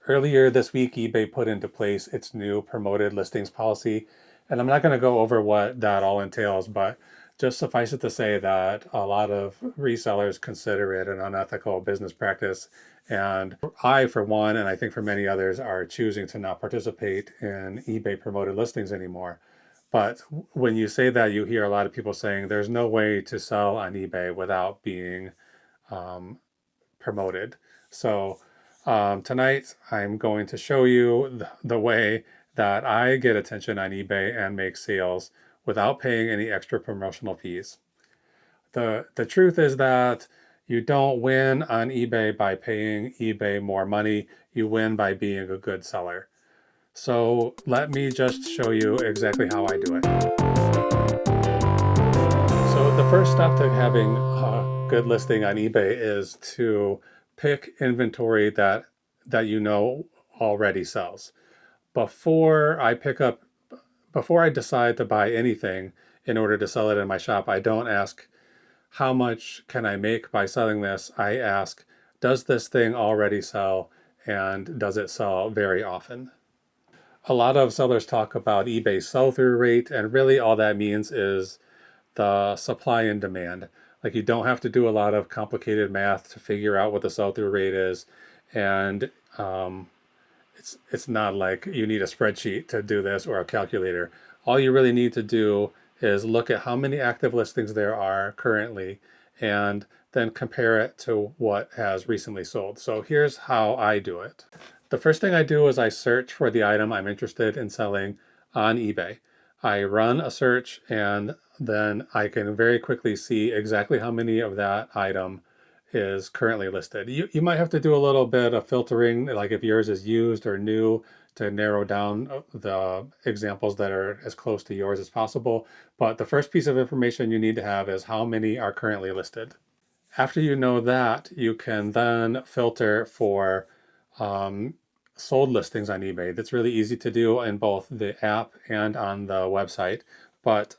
Earlier this week, eBay put into place its new promoted listings policy. And I'm not going to go over what that all entails, but just suffice it to say that a lot of resellers consider it an unethical business practice. And I, for one, and I think for many others, are choosing to not participate in eBay promoted listings anymore. But when you say that, you hear a lot of people saying there's no way to sell on eBay without being um, promoted. So tonight I'm going to show you the way that I get attention on eBay and make sales without paying any extra promotional fees. The truth is that you don't win on eBay by paying eBay more money. You win by being a good seller. So let me just show you exactly how I do it. So the first step to having a good listing on eBay is to pick inventory that you know already sells. Before I before I decide to buy anything in order to sell it in my shop, I don't ask how much can I make by selling this. I ask, does this thing already sell and does it sell very often? A lot of sellers talk about eBay sell-through rate, and really all that means is the supply and demand. Like, you don't have to do a lot of complicated math to figure out what the sell-through rate is, and it's not like you need a spreadsheet to do this or a calculator. All you really need to do is look at how many active listings there are currently and then compare it to what has recently sold. So here's how I do it. The first thing I do is I search for the item I'm interested in selling on eBay. I run a search and then I can very quickly see exactly how many of that item is currently listed. You might have to do a little bit of filtering, like if yours is used or new, to narrow down the examples that are as close to yours as possible. But the first piece of information you need to have is how many are currently listed. After you know that, you can then filter for sold listings on eBay. That's really easy to do in both the app and on the website. But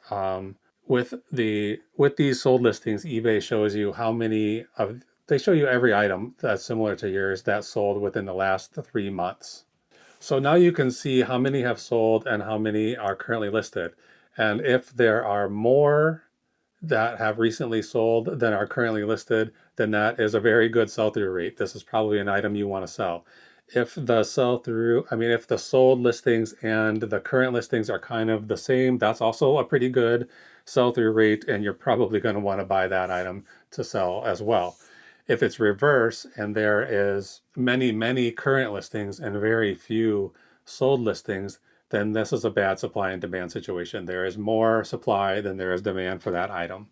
with these sold listings, eBay shows you how many of they show you every item that's similar to yours that sold within the last 3 months. So now you can see how many have sold and how many are currently listed. And if there are more that have recently sold than are currently listed, then that is a very good sell-through rate. This is probably an item you want to sell. If the if the sold listings and the current listings are kind of the same, that's also a pretty good sell-through rate, and you're probably going to want to buy that item to sell as well. If it's reverse and there is many current listings and very few sold listings, then this is a bad supply and demand situation. There is more supply than there is demand for that item.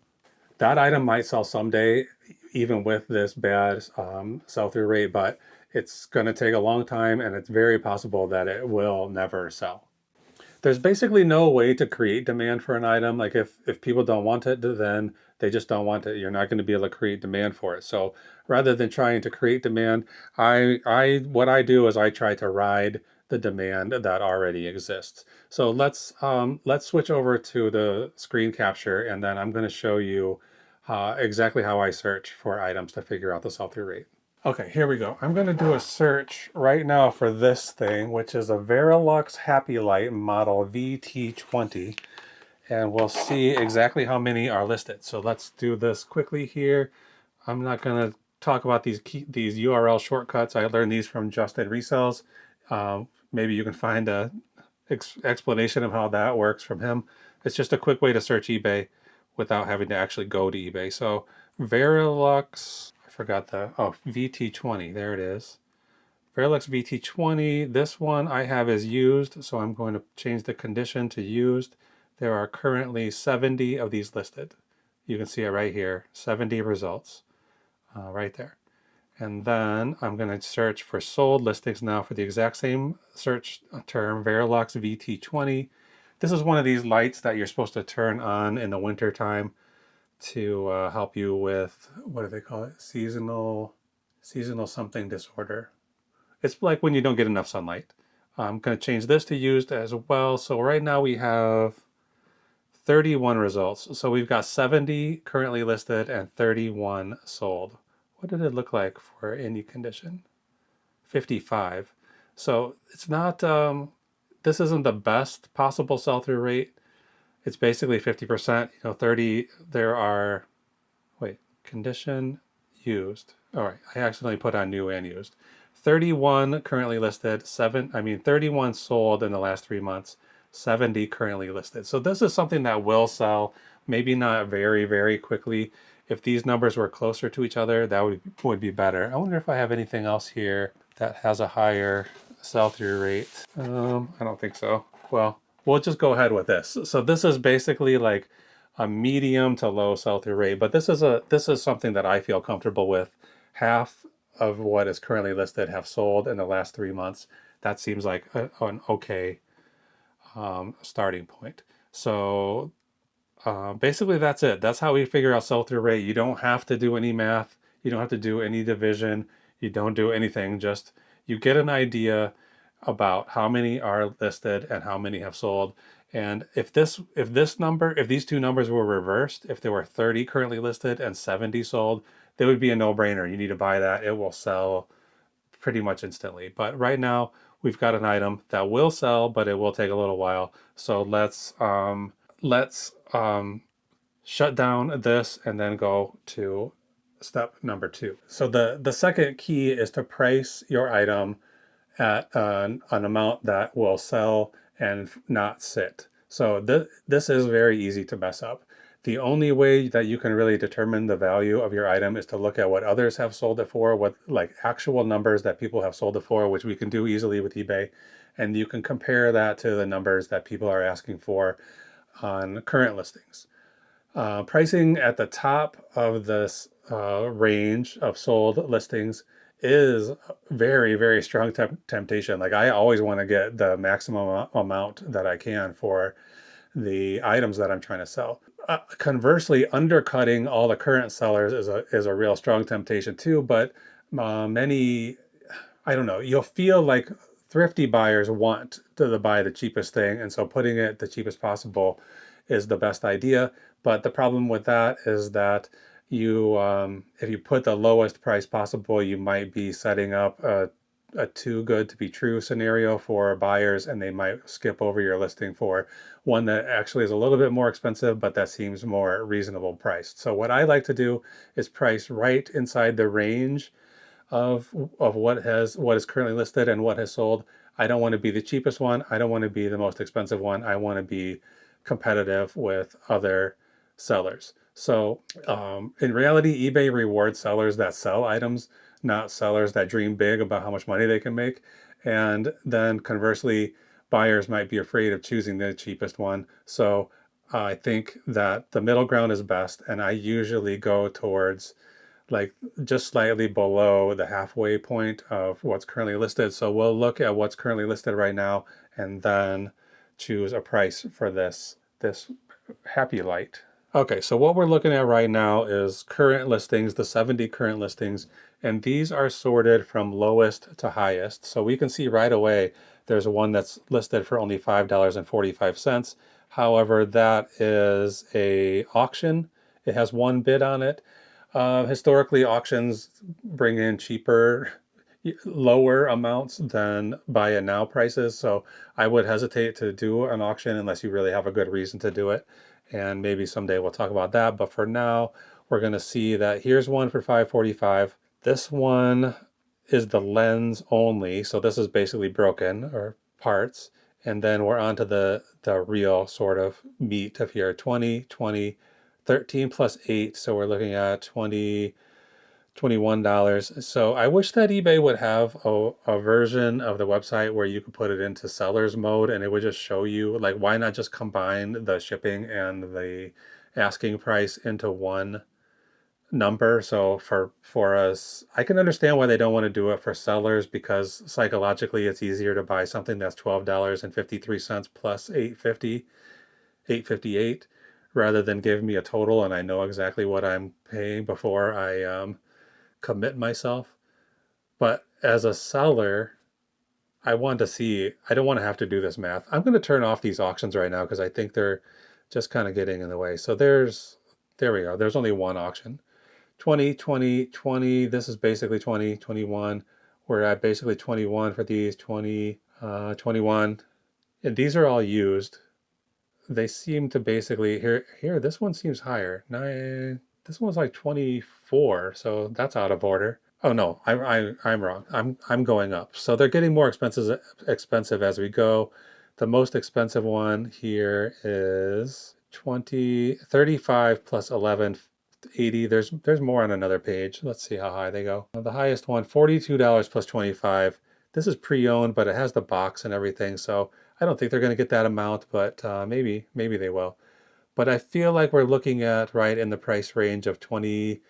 That item might sell someday, even with this bad sell-through rate, but it's going to take a long time, and it's very possible that it will never sell. There's basically no way to create demand for an item. Like, if people don't want it, then they just don't want it. You're not going to be able to create demand for it. So rather than trying to create demand, what I do is I try to ride the demand that already exists. So let's switch over to the screen capture, and then I'm going to show you exactly how I search for items to figure out the sell-through rate. Okay, here we go. I'm going to do a search right now for this thing, which is a Verilux HappyLight model VT20, and we'll see exactly how many are listed. So let's do this quickly here. I'm not going to talk about these URL shortcuts. I learned these from Justin Resells. Maybe you can find a explanation of how that works from him. It's just a quick way to search eBay without having to actually go to eBay. So Verilux, I forgot VT20, there it is. Verilux VT20, this one I have is used, so I'm going to change the condition to used. There are currently 70 of these listed. You can see it right here, 70 results, right there. And then I'm going to search for sold listings now for the exact same search term, Verilux VT20. This is one of these lights that you're supposed to turn on in the winter time to help you with, what do they call it? Seasonal something disorder. It's like when you don't get enough sunlight. I'm going to change this to used as well. So right now we have 31 results. So we've got 70 currently listed and 31 sold. What did it look like for any condition? 55. So it's not, this isn't the best possible sell-through rate. It's basically 50%, 30, there are, wait, condition used. All right, I accidentally put on new and used. 31 currently listed, 31 sold in the last 3 months, 70 currently listed. So this is something that will sell, maybe not very, very quickly. If these numbers were closer to each other, that would be better. I wonder if I have anything else here that has a higher sell-through rate. I don't think so. Well, we'll just go ahead with this. So this is basically like a medium to low sell-through rate, but this is something that I feel comfortable with. Half of what is currently listed have sold in the last 3 months. That seems like an okay starting point. So basically that's it. That's how we figure out sell-through rate. You don't have to do any math. You don't have to do any division. You don't do anything. Just you get an idea about how many are listed and how many have sold. And if these two numbers were reversed, if there were 30 currently listed and 70 sold, they would be a no-brainer. You need to buy that. It will sell pretty much instantly. But right now we've got an item that will sell, but it will take a little while. So let's shut down this and then go to step number 2. So the second key is to price your item at an amount that will sell and not sit. So this is very easy to mess up. The only way that you can really determine the value of your item is to look at what others have sold it for, what like actual numbers that people have sold it for, which we can do easily with eBay. And you can compare that to the numbers that people are asking for on current listings. Pricing at the top of this range of sold listings is very, very strong temptation. Like I always want to get the maximum amount that I can for the items that I'm trying to sell. Conversely, undercutting all the current sellers is a real strong temptation too. But many, I don't know, you'll feel like thrifty buyers want to buy the cheapest thing, and so putting it the cheapest possible is the best idea. But the problem with that is that you, if you put the lowest price possible, you might be setting up a too good to be true scenario for buyers, and they might skip over your listing for one that actually is a little bit more expensive, but that seems more reasonable priced. So what I like to do is price right inside the range of what is currently listed and what has sold. I don't want to be the cheapest one. I don't want to be the most expensive one. I want to be competitive with other sellers. So in reality, eBay rewards sellers that sell items, not sellers that dream big about how much money they can make. And then conversely, buyers might be afraid of choosing the cheapest one. So I think that the middle ground is best. And I usually go towards like just slightly below the halfway point of what's currently listed. So we'll look at what's currently listed right now and then choose a price for this HappyLight. Okay, so what we're looking at right now is current listings, the 70 current listings, and these are sorted from lowest to highest. So we can see right away there's one that's listed for only $5.45. However, that is a auction. It has one bid on it. Historically, auctions bring in cheaper, lower amounts than buy it now prices. So I would hesitate to do an auction unless you really have a good reason to do it. And maybe someday we'll talk about that. But for now, we're going to see that here's one for $5.45. This one is the lens only. So this is basically broken or parts. And then we're on to the real sort of meat of here, 20, 20, 13 plus 8. So we're looking at $21. So I wish that eBay would have a version of the website where you could put it into seller's mode and it would just show you, like, why not just combine the shipping and the asking price into one number? So for us, I can understand why they don't want to do it for sellers, because psychologically it's easier to buy something that's $12.53 plus $8.58 rather than give me a total and I know exactly what I'm paying before I commit myself. But as a seller, I don't want to have to do this math. I'm going to turn off these auctions right now because I think they're just kind of getting in the way. So there we go. There's only one auction. 20, 20, 20. This is basically 20, 21. We're at basically 21 for these, 20, 21. And these are all used. They seem to basically, here, this one seems higher. This one's like 24, so that's out of order. Oh no, I'm wrong. I'm going up. So they're getting more expensive as we go. The most expensive one here is 35 plus 11, 80. There's more on another page. Let's see how high they go. The highest one, $42 plus 25. This is pre-owned, but it has the box and everything, so I don't think they're going to get that amount, but maybe they will. But I feel like we're looking at right in the price range of $20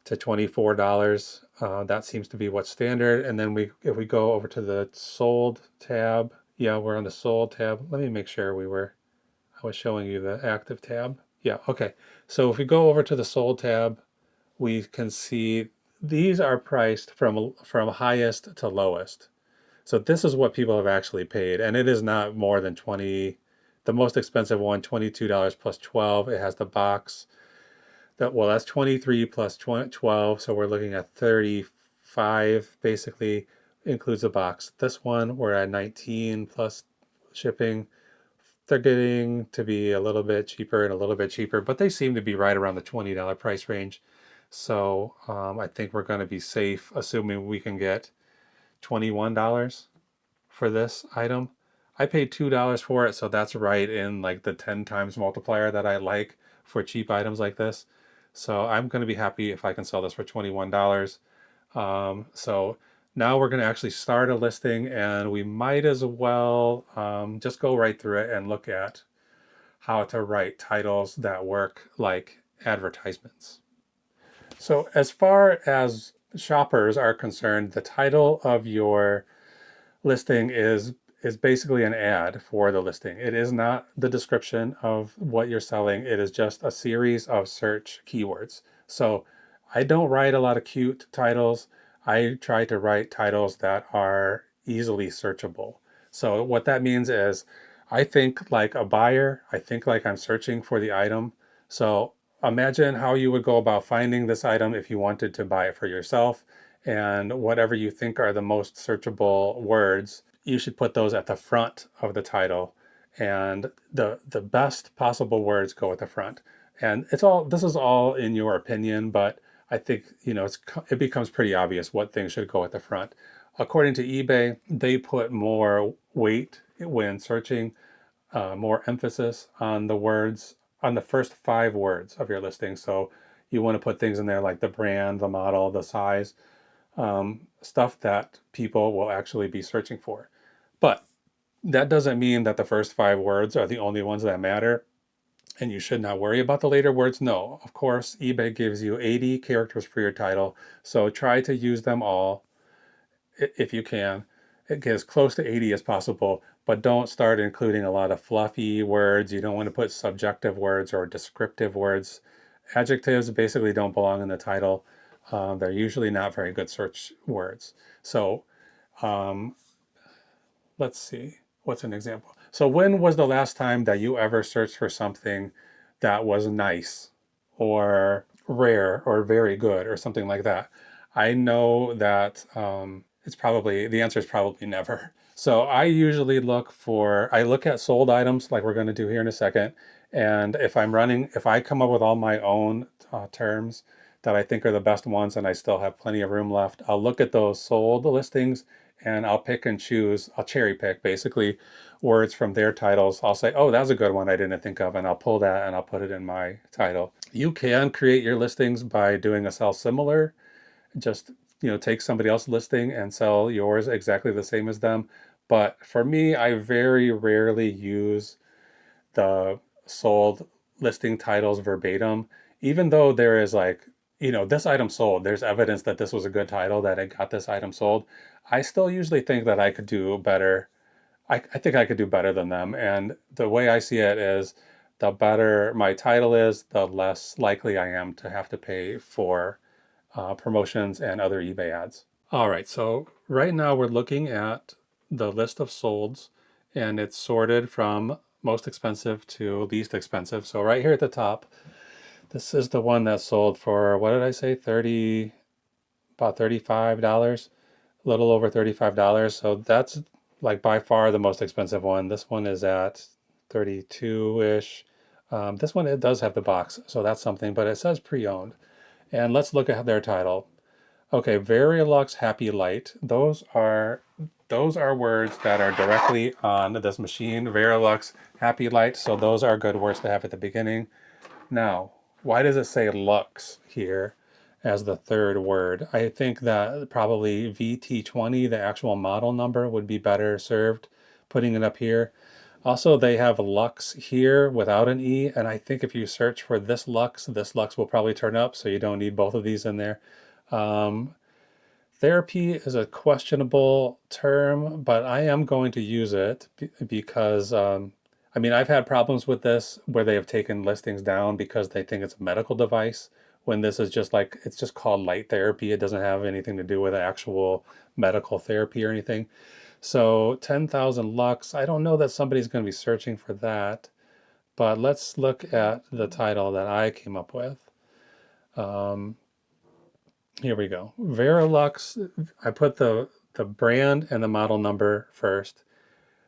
to $24. That seems to be what's standard. And then if we go over to the sold tab, yeah, we're on the sold tab. Let me make sure I was showing you the active tab. Yeah, okay. So if we go over to the sold tab, we can see these are priced from highest to lowest. So this is what people have actually paid, and it is not more than 20. The most expensive one, $22 plus 12. It has the box. That's 23 plus 12, so we're looking at 35 basically, includes the box. This one, we're at 19 plus shipping. They're getting to be a little bit cheaper and a little bit cheaper, but they seem to be right around the $20 price range. So I think we're going to be safe, assuming we can get $21 for this item. I paid $2 for it, so that's right in like the 10 times multiplier that I like for cheap items like this. So I'm going to be happy if I can sell this for $21. So now we're going to actually start a listing, and we might as well just go right through it and look at how to write titles that work like advertisements. So as far as shoppers are concerned, the title of your listing is basically an ad for the listing. It is not the description of what you're selling. It is just a series of search keywords. So I don't write a lot of cute titles. I try to write titles that are easily searchable. So what that means is I think like a buyer. I think like I'm searching for the item. So imagine how you would go about finding this item if you wanted to buy it for yourself, and whatever you think are the most searchable words, you should put those at the front of the title, and the best possible words go at the front. And this is all in your opinion, but I think it becomes pretty obvious what things should go at the front. According to eBay, they put more weight when searching, more emphasis on the words, on the first 5 words of your listing. So you want to put things in there like the brand, the model, the size, stuff that people will actually be searching for. But that doesn't mean that the first 5 words are the only ones that matter, and you should not worry about the later words. No, of course, eBay gives you 80 characters for your title, so try to use them all if you can. It get as close to 80 as possible, but don't start including a lot of fluffy words. You don't want to put subjective words or descriptive words. Adjectives basically don't belong in the title. They're usually not very good search words. So let's see, what's an example? So when was the last time that you ever searched for something that was nice or rare or very good or something like that? I know that the answer is probably never. So I usually I look at sold items like we're going to do here in a second. And if I come up with all my own terms that I think are the best ones and I still have plenty of room left, I'll look at those sold listings and I'll pick and choose. I'll cherry pick basically words from their titles. I'll say, oh, that's a good one I didn't think of, and I'll pull that and I'll put it in my title. You can create your listings by doing a sell similar. Just take somebody else's listing and sell yours exactly the same as them. But for me, I very rarely use the sold listing titles verbatim, even though there is this item sold, there's evidence that this was a good title, that it got this item sold. I still usually think that I could do better. I think I could do better than them. And the way I see it is, the better my title is, the less likely I am to have to pay for promotions and other eBay ads. All right, so right now we're looking at the list of solds, and it's sorted from most expensive to least expensive. So right here at the top, this is the one that sold for, what did I say, about $35. a little over $35. So that's like by far the most expensive one. This one is at 32-ish. This one, it does have the box, so that's something, but it says pre-owned. And let's look at their title. Okay, Verilux HappyLight. Those are words that are directly on this machine. Verilux HappyLight. So those are good words to have at the beginning. Now, why does it say Lux here as the third word? I think that probably VT20, the actual model number, would be better served putting it up here. Also, they have Lux here without an E, and I think if you search for this Lux will probably turn up, so you don't need both of these in there. Therapy is a questionable term, but I am going to use it because, I mean, I've had problems with this where they have taken listings down because they think it's a medical device when this is just like, it's just called light therapy. It doesn't have anything to do with actual medical therapy or anything. So 10,000 lux, I don't know that somebody's going to be searching for that, but let's look at the title that I came up with. Here we go. Verilux, I put the brand and the model number first.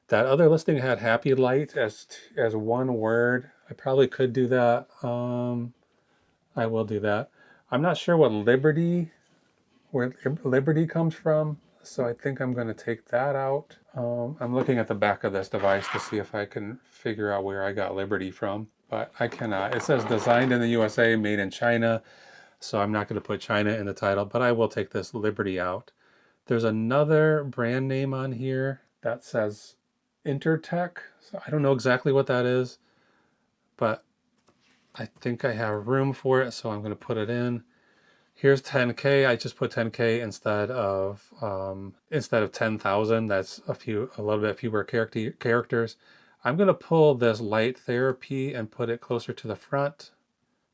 That other listing had HappyLight as one word. I probably could do that. I will do that. I'm not sure where Liberty comes from, so I think I'm going to take that out. I'm looking at the back of this device to see if I can figure out where I got Liberty from, but I cannot. It says designed in the USA, made in China, so I'm not going to put China in the title, but I will take this Liberty out. There's another brand name on here that says Intertech. So I don't know exactly what that is, but I think I have room for it, so I'm going to put it in. Here's 10K. I just put 10K instead of 10,000. That's a little bit fewer characters. I'm going to pull this light therapy and put it closer to the front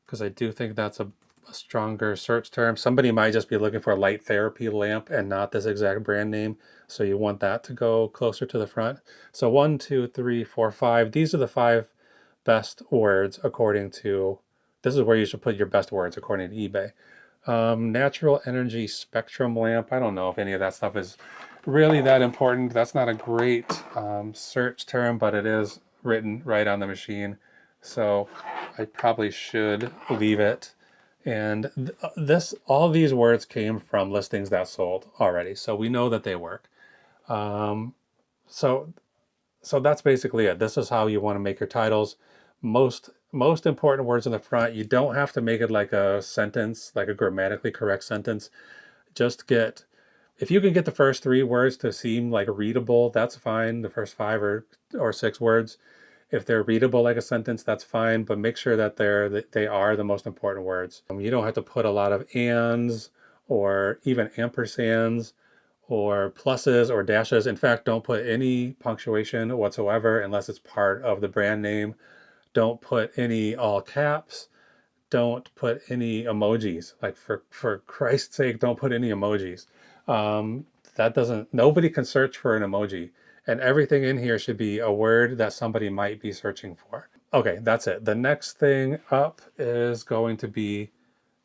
because I do think that's a stronger search term. Somebody might just be looking for a light therapy lamp and not this exact brand name. So you want that to go closer to the front. So 1, 2, 3, 4, 5. These are the 5 best words according to, this is where you should put your best words according to eBay. Natural energy spectrum lamp. I don't know if any of that stuff is really that important. That's not a great search term, but it is written right on the machine. So I probably should leave it. And all these words came from listings that sold already, so we know that they work. So that's basically it. This is how you want to make your titles. Most important words in the front. You don't have to make it like a sentence, like a grammatically correct sentence. Just if you can get the first 3 words to seem like readable, that's fine. The first 5 or 6 words. If they're readable like a sentence, that's fine, but make sure that they are the most important words. You don't have to put a lot of ands or even ampersands or pluses or dashes. In fact, don't put any punctuation whatsoever unless it's part of the brand name. Don't put any all caps. Don't put any emojis. Like for Christ's sake, don't put any emojis. Nobody can search for an emoji. And everything in here should be a word that somebody might be searching for. Okay, that's it. The next thing up is going to be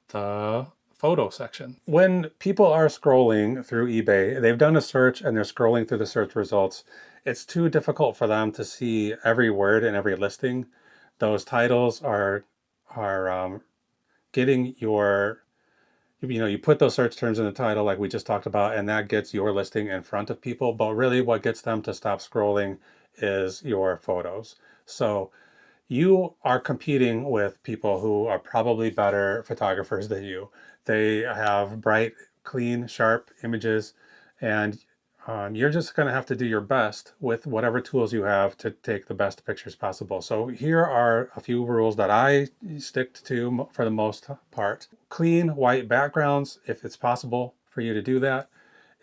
the photo section. When people are scrolling through eBay, they've done a search and they're scrolling through the search results. It's too difficult for them to see every word in every listing. Those titles are getting your, you put those search terms in the title like we just talked about, and that gets your listing in front of people. But really what gets them to stop scrolling is your photos. So you are competing with people who are probably better photographers than you. They have bright, clean, sharp images, and you're just going to have to do your best with whatever tools you have to take the best pictures possible. So here are a few rules that I stick to for the most part. Clean white backgrounds, if it's possible for you to do that.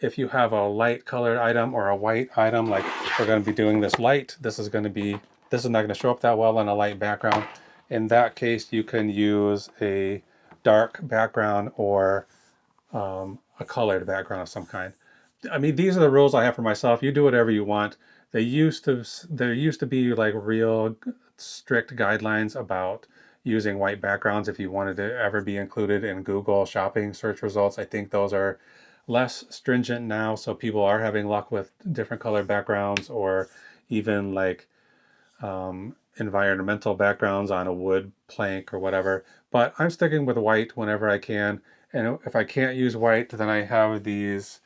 If you have a light colored item or a white item, like we're going to be doing this light, this is not going to show up that well on a light background. In that case, you can use a dark background or a colored background of some kind. I mean, these are the rules I have for myself. You do whatever you want. There used to be like real strict guidelines about using white backgrounds if you wanted to ever be included in Google shopping search results. I think those are less stringent now, so people are having luck with different color backgrounds, or even like environmental backgrounds on a wood plank or whatever. But I'm sticking with white whenever I can. And if I can't use white, then I have these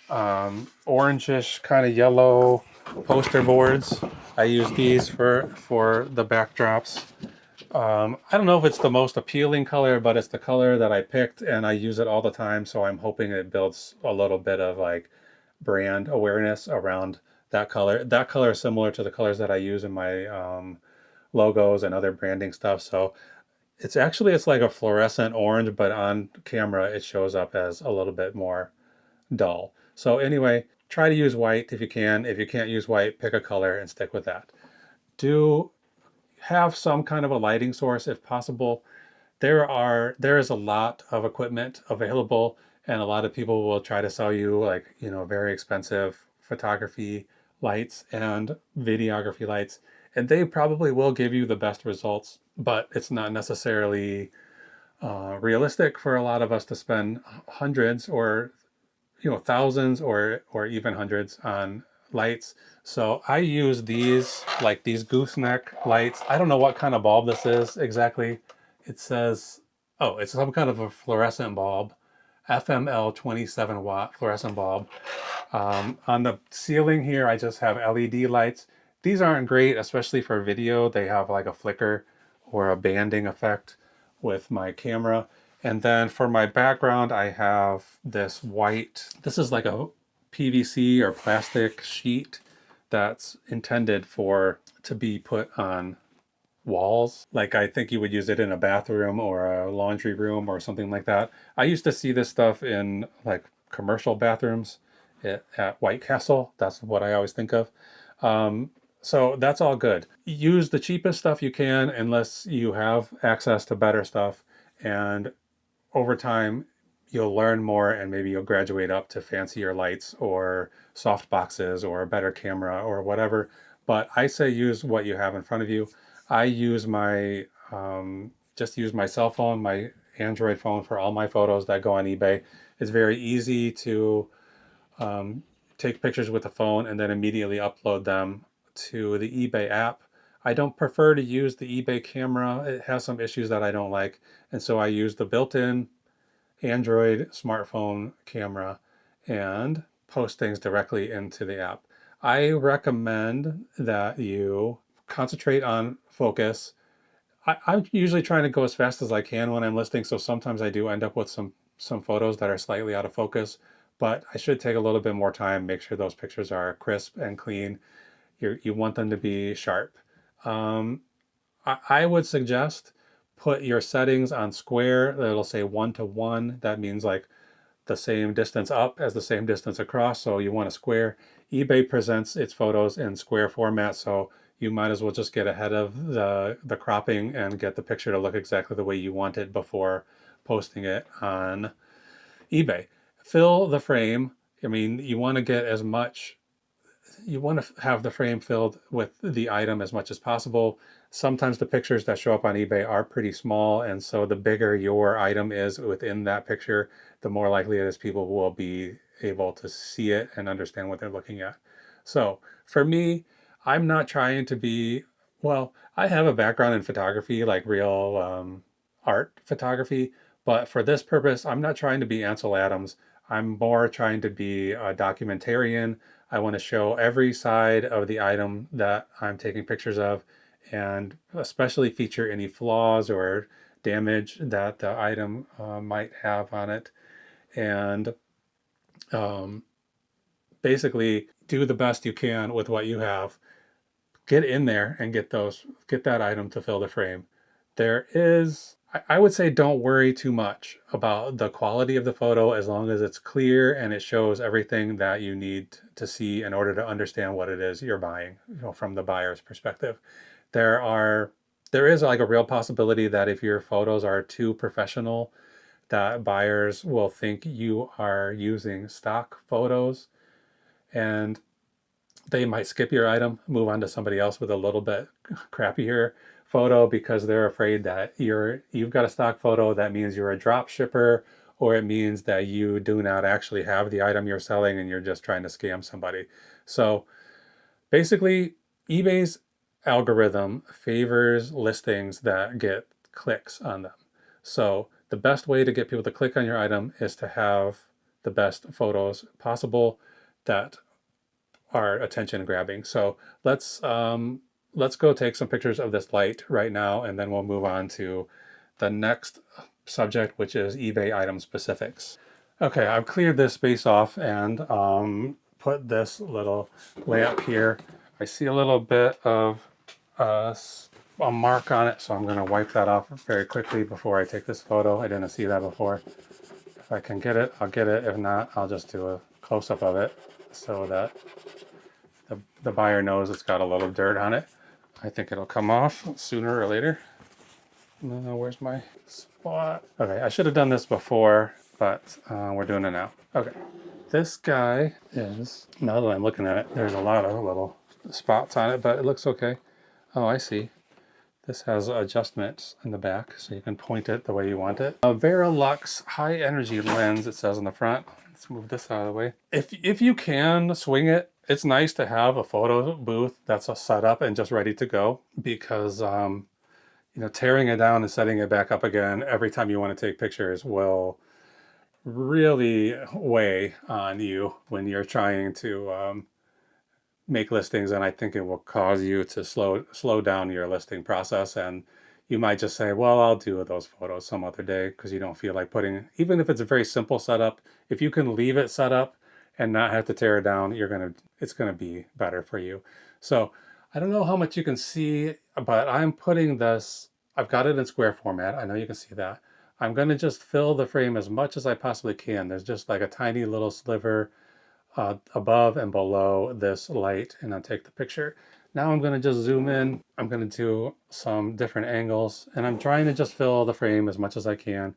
orangish kind of yellow poster boards. I use these for the backdrops. I don't know if it's the most appealing color, but it's the color that I picked and I use it all the time. So I'm hoping it builds a little bit of like brand awareness around that color. That color is similar to the colors that I use in my logos and other branding stuff. So it's like a fluorescent orange, but on camera it shows up as a little bit more dull. So anyway, try to use white if you can. If you can't use white, pick a color and stick with that. Do have some kind of a lighting source if possible. There is a lot of equipment available, and a lot of people will try to sell you like, very expensive photography lights and videography lights, and they probably will give you the best results, but it's not necessarily realistic for a lot of us to spend hundreds or thousands or even hundreds on lights. So I use these gooseneck lights. I don't know what kind of bulb this is exactly. It says, oh, it's some kind of a fluorescent bulb, FML 27 watt fluorescent bulb. On the ceiling here, I just have LED lights. These aren't great, especially for video. They have like a flicker or a banding effect with my camera. And then for my background, I have this white, this is like a PVC or plastic sheet that's intended to be put on walls. Like I think you would use it in a bathroom or a laundry room or something like that. I used to see this stuff in like commercial bathrooms at White Castle. That's what I always think of. So that's all good. Use the cheapest stuff you can unless you have access to better stuff. And over time, you'll learn more and maybe you'll graduate up to fancier lights or soft boxes or a better camera or whatever. But I say use what you have in front of you. I use just use my cell phone, my Android phone for all my photos that go on eBay. It's very easy to take pictures with the phone and then immediately upload them to the eBay app. I don't prefer to use the eBay camera. It has some issues that I don't like. And so I use the built-in Android smartphone camera and post things directly into the app. I recommend that you concentrate on focus. I'm usually trying to go as fast as I can when I'm listing, so sometimes I do end up with some photos that are slightly out of focus, but I should take a little bit more time, make sure those pictures are crisp and clean. You want them to be sharp. I would suggest put your settings on square. It'll say 1:1. That means like the same distance up as the same distance across. So you want a square. eBay presents its photos in square format, so you might as well just get ahead of the cropping and get the picture to look exactly the way you want it before posting it on eBay. Fill the frame. I mean, you want to get as much, you want to have the frame filled with the item as much as possible. Sometimes the pictures that show up on eBay are pretty small, and so the bigger your item is within that picture, the more likely it is people will be able to see it and understand what they're looking at. So for me, I'm not trying to be, well, I have a background in photography, like real art photography, but for this purpose, I'm not trying to be Ansel Adams. I'm more trying to be a documentarian. I want to show every side of the item that I'm taking pictures of, and especially feature any flaws or damage that the item might have on it. And basically do the best you can with what you have. Get in there and get that item to fill the frame. I would say don't worry too much about the quality of the photo as long as it's clear and it shows everything that you need to see in order to understand what it is you're buying, from the buyer's perspective. There is like a real possibility that if your photos are too professional, that buyers will think you are using stock photos and they might skip your item, move on to somebody else with a little bit crappier photo because they're afraid that you've got a stock photo. That means you're a drop shipper or it means that you do not actually have the item you're selling and you're just trying to scam somebody. So basically, eBay's algorithm favors listings that get clicks on them. So the best way to get people to click on your item is to have the best photos possible that are attention grabbing. So let's go take some pictures of this light right now, and then we'll move on to the next subject, which is eBay item specifics. Okay, I've cleared this space off and put this little lamp here. I see a little bit of a mark on it, so I'm going to wipe that off very quickly before I take this photo. I didn't see that before. If I can get it, I'll get it. If not, I'll just do a close-up of it so that the buyer knows it's got a little dirt on it. I think it'll come off sooner or later. Where's my spot? Okay, I should have done this before, but we're doing it now. Okay, this guy is, now that I'm looking at it, there's a lot of little spots on it, but it looks okay. Oh, I see. This has adjustments in the back, so you can point it the way you want it. A Verilux high energy lens, it says on the front. Let's move this out of the way. If you can swing it, it's nice to have a photo booth that's set up and just ready to go, because tearing it down and setting it back up again every time you want to take pictures will really weigh on you when you're trying to make listings, and I think it will cause you to slow down your listing process, and you might just say, well, I'll do those photos some other day, because you don't feel like putting, even if it's a very simple setup, if you can leave it set up and not have to tear it down, it's gonna be better for you. So I don't know how much you can see, but I'm putting this, I've got it in square format. I know you can see that. I'm gonna just fill the frame as much as I possibly can. There's just like a tiny little sliver above and below this light, and I'll take the picture. Now I'm going to just zoom in. I'm going to do some different angles, and I'm trying to just fill the frame as much as I can.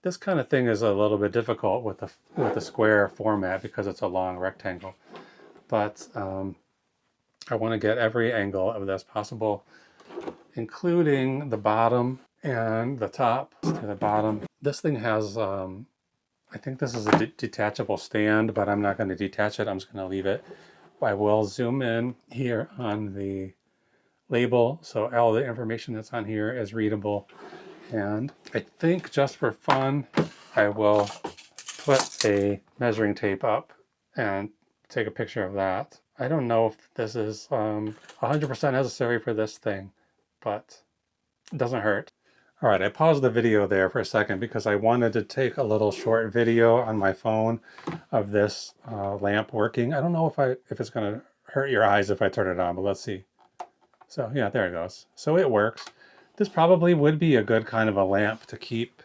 This kind of thing is a little bit difficult with the square format because it's a long rectangle, but I want to get every angle of this possible, including the bottom and the top to the bottom. This thing has I think this is a detachable stand, but I'm not going to detach it. I'm just going to leave it. I will zoom in here on the label, so all the information that's on here is readable. And I think just for fun, I will put a measuring tape up and take a picture of that. I don't know if this is 100% necessary for this thing, but it doesn't hurt. All right, I paused the video there for a second because I wanted to take a little short video on my phone of this lamp working. I don't know if it's going to hurt your eyes if I turn it on, but let's see. So yeah, there it goes. So it works. This probably would be a good kind of a lamp to keep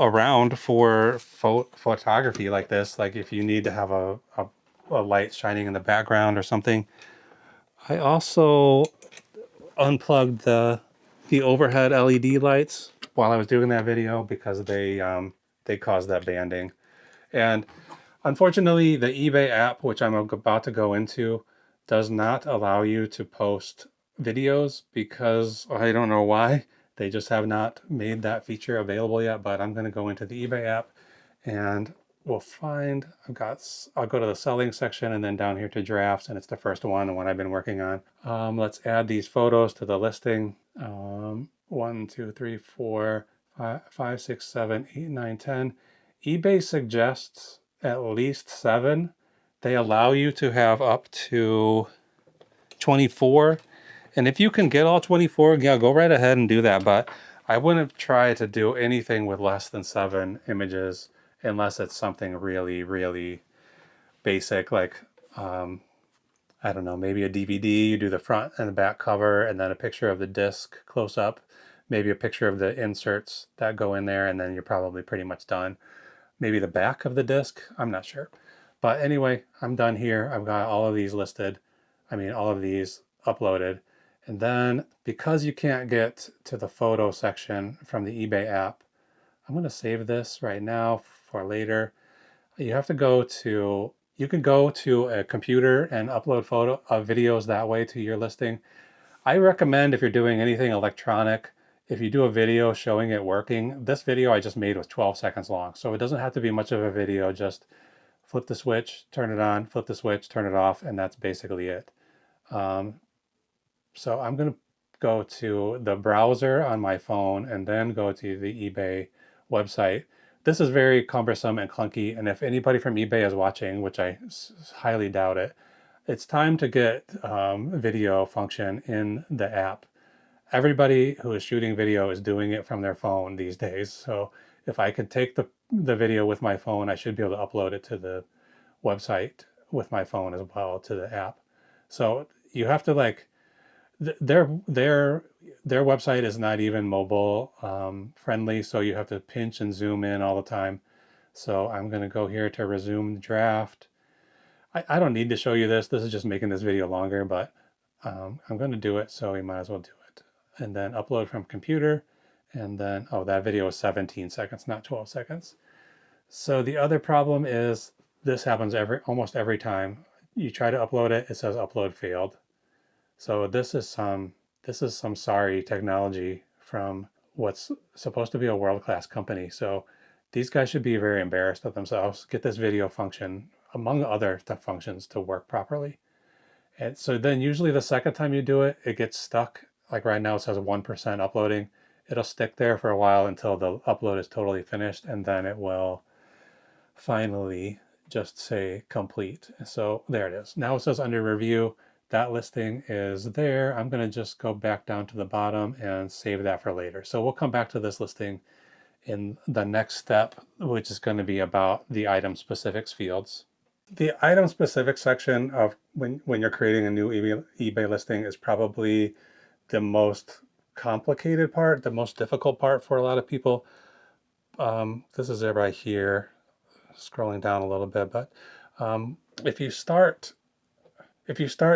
around for photography like this, like if you need to have a light shining in the background or something. I also unplugged the overhead LED lights while I was doing that video because they caused that banding. And unfortunately, the eBay app, which I'm about to go into, does not allow you to post videos because I don't know why. They just have not made that feature available yet, but I'm going to go into the eBay app and we'll find, I'll go to the selling section and then down here to drafts, and it's the first one and what I've been working on. Let's add these photos to the listing. 1, 2, 3, 4, 5, 6, 7, 8, 9, 10. eBay suggests at least 7. They allow you to have up to 24. And if you can get all 24, yeah, go right ahead and do that. But I wouldn't try to do anything with less than 7 images unless it's something really, really basic, like, I don't know, maybe a DVD, you do the front and the back cover and then a picture of the disc close up, maybe a picture of the inserts that go in there, and then you're probably pretty much done. Maybe the back of the disc, I'm not sure. But anyway, I'm done here. I've got all of these listed. All of these uploaded. And then because you can't get to the photo section from the eBay app, I'm going to save this right now for later. You have to go to, you can go to a computer and upload videos that way to your listing. I recommend if you're doing anything electronic, if you do a video showing it working, this video I just made was 12 seconds long. So it doesn't have to be much of a video, just flip the switch, turn it on, flip the switch, turn it off, and that's basically it. So I'm going to go to the browser on my phone and then go to the eBay website. This is very cumbersome and clunky, and if anybody from eBay is watching, which I highly doubt it, it's time to get video function in the app. Everybody who is shooting video is doing it from their phone these days. So if I could take the video with my phone, I should be able to upload it to the website with my phone as well, to the app. So you have to like, their website is not even mobile friendly, so you have to pinch and zoom in all the time. So I'm going to go here to resume the draft. I don't need to show you this. This is just making this video longer, but I'm going to do it, so we might as well do it. And then upload from computer, and then, oh, that video is 17 seconds, not 12 seconds. So the other problem is this happens almost every time you try to upload it, it says upload failed. So this is some sorry technology from what's supposed to be a world-class company. So these guys should be very embarrassed of themselves. Get this video function, among other functions, to work properly. And so then usually the second time you do it, it gets stuck. Like right now it says 1% uploading. It'll stick there for a while until the upload is totally finished, and then it will finally just say complete. So there it is. Now it says under review. That listing is there. I'm going to just go back down to the bottom and save that for later. So we'll come back to this listing in the next step, which is going to be about the item specifics fields. The item specific section of when you're creating a new eBay listing is probably the most complicated part, the most difficult part for a lot of people. This is it right here, scrolling down a little bit, but if you start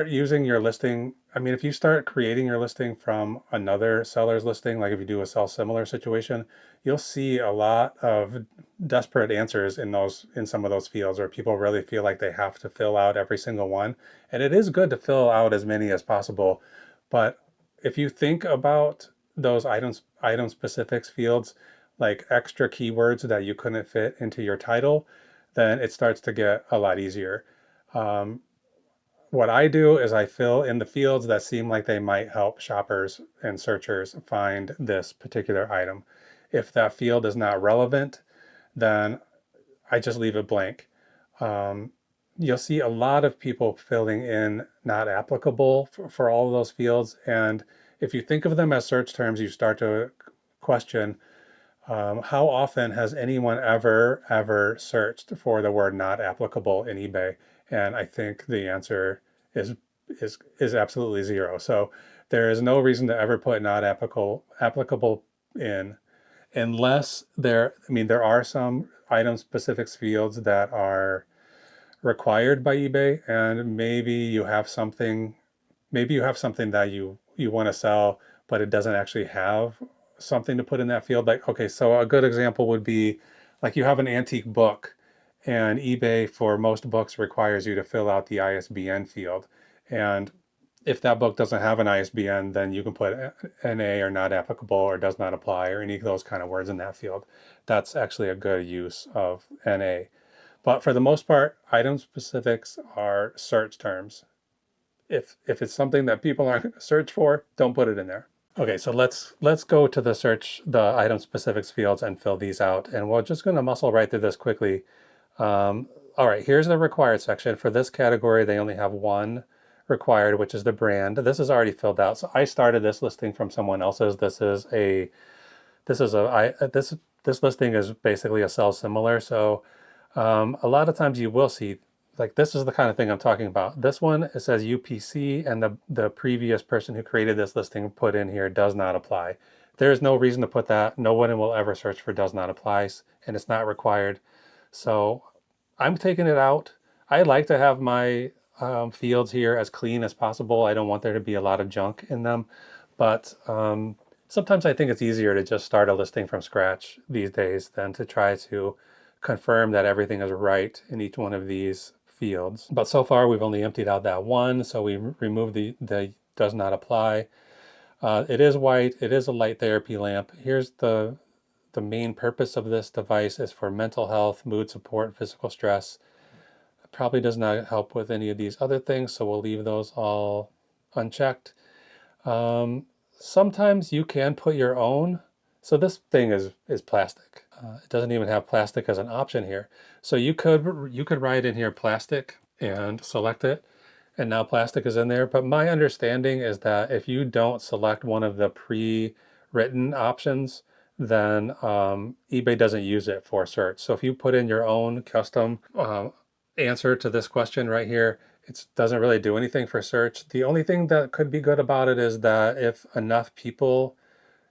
using your listing, if you start creating your listing from another seller's listing, like if you do a sell similar situation, you'll see a lot of desperate answers in some of those fields where people really feel like they have to fill out every single one. And it is good to fill out as many as possible. But if you think about those item specifics fields, like extra keywords that you couldn't fit into your title, then it starts to get a lot easier. What I do is I fill in the fields that seem like they might help shoppers and searchers find this particular item. If that field is not relevant, then I just leave it blank. You'll see a lot of people filling in not applicable for all of those fields. And if you think of them as search terms, you start to question, how often has anyone ever searched for the word not applicable in eBay? And I think the answer is absolutely zero. So there is no reason to ever put not applicable in, unless there are some item specifics fields that are required by eBay, and maybe you have something that you want to sell, but it doesn't actually have something to put in that field. Like, okay, so a good example would be like you have an antique book, and eBay for most books requires you to fill out the ISBN field. And if that book doesn't have an ISBN, then you can put NA or not applicable or does not apply or any of those kind of words in that field. That's actually a good use of NA. But for the most part, item specifics are search terms. If it's something that people aren't going to search for, don't put it in there. Okay, so let's go to the item specifics fields and fill these out. And we're just going to muscle right through this quickly. All right, here's the required section. For this category, they only have one required, which is the brand. This is already filled out. So I started this listing from someone else's. This listing is basically a sell similar. So a lot of times you will see, like, this is the kind of thing I'm talking about. This one, it says UPC, and the previous person who created this listing put in here does not apply. There is no reason to put that. No one will ever search for does not apply, and it's not required. So I'm taking it out. I like to have my fields here as clean as possible. I don't want there to be a lot of junk in them, but sometimes I think it's easier to just start a listing from scratch these days than to try to confirm that everything is right in each one of these fields. But so far we've only emptied out that one, so we removed the does not apply. It is white. It is a light therapy lamp. Here's the main purpose of this device is for mental health, mood support, physical stress. It probably does not help with any of these other things, so we'll leave those all unchecked. Um, Sometimes you can put your own. So this thing is plastic. It doesn't even have plastic as an option here. So you could write in here plastic and select it, and now plastic is in there. But my understanding is that if you don't select one of the pre-written options, then eBay doesn't use it for search. So if you put in your own custom answer to this question right here, it doesn't really do anything for search. The only thing that could be good about it is that if enough people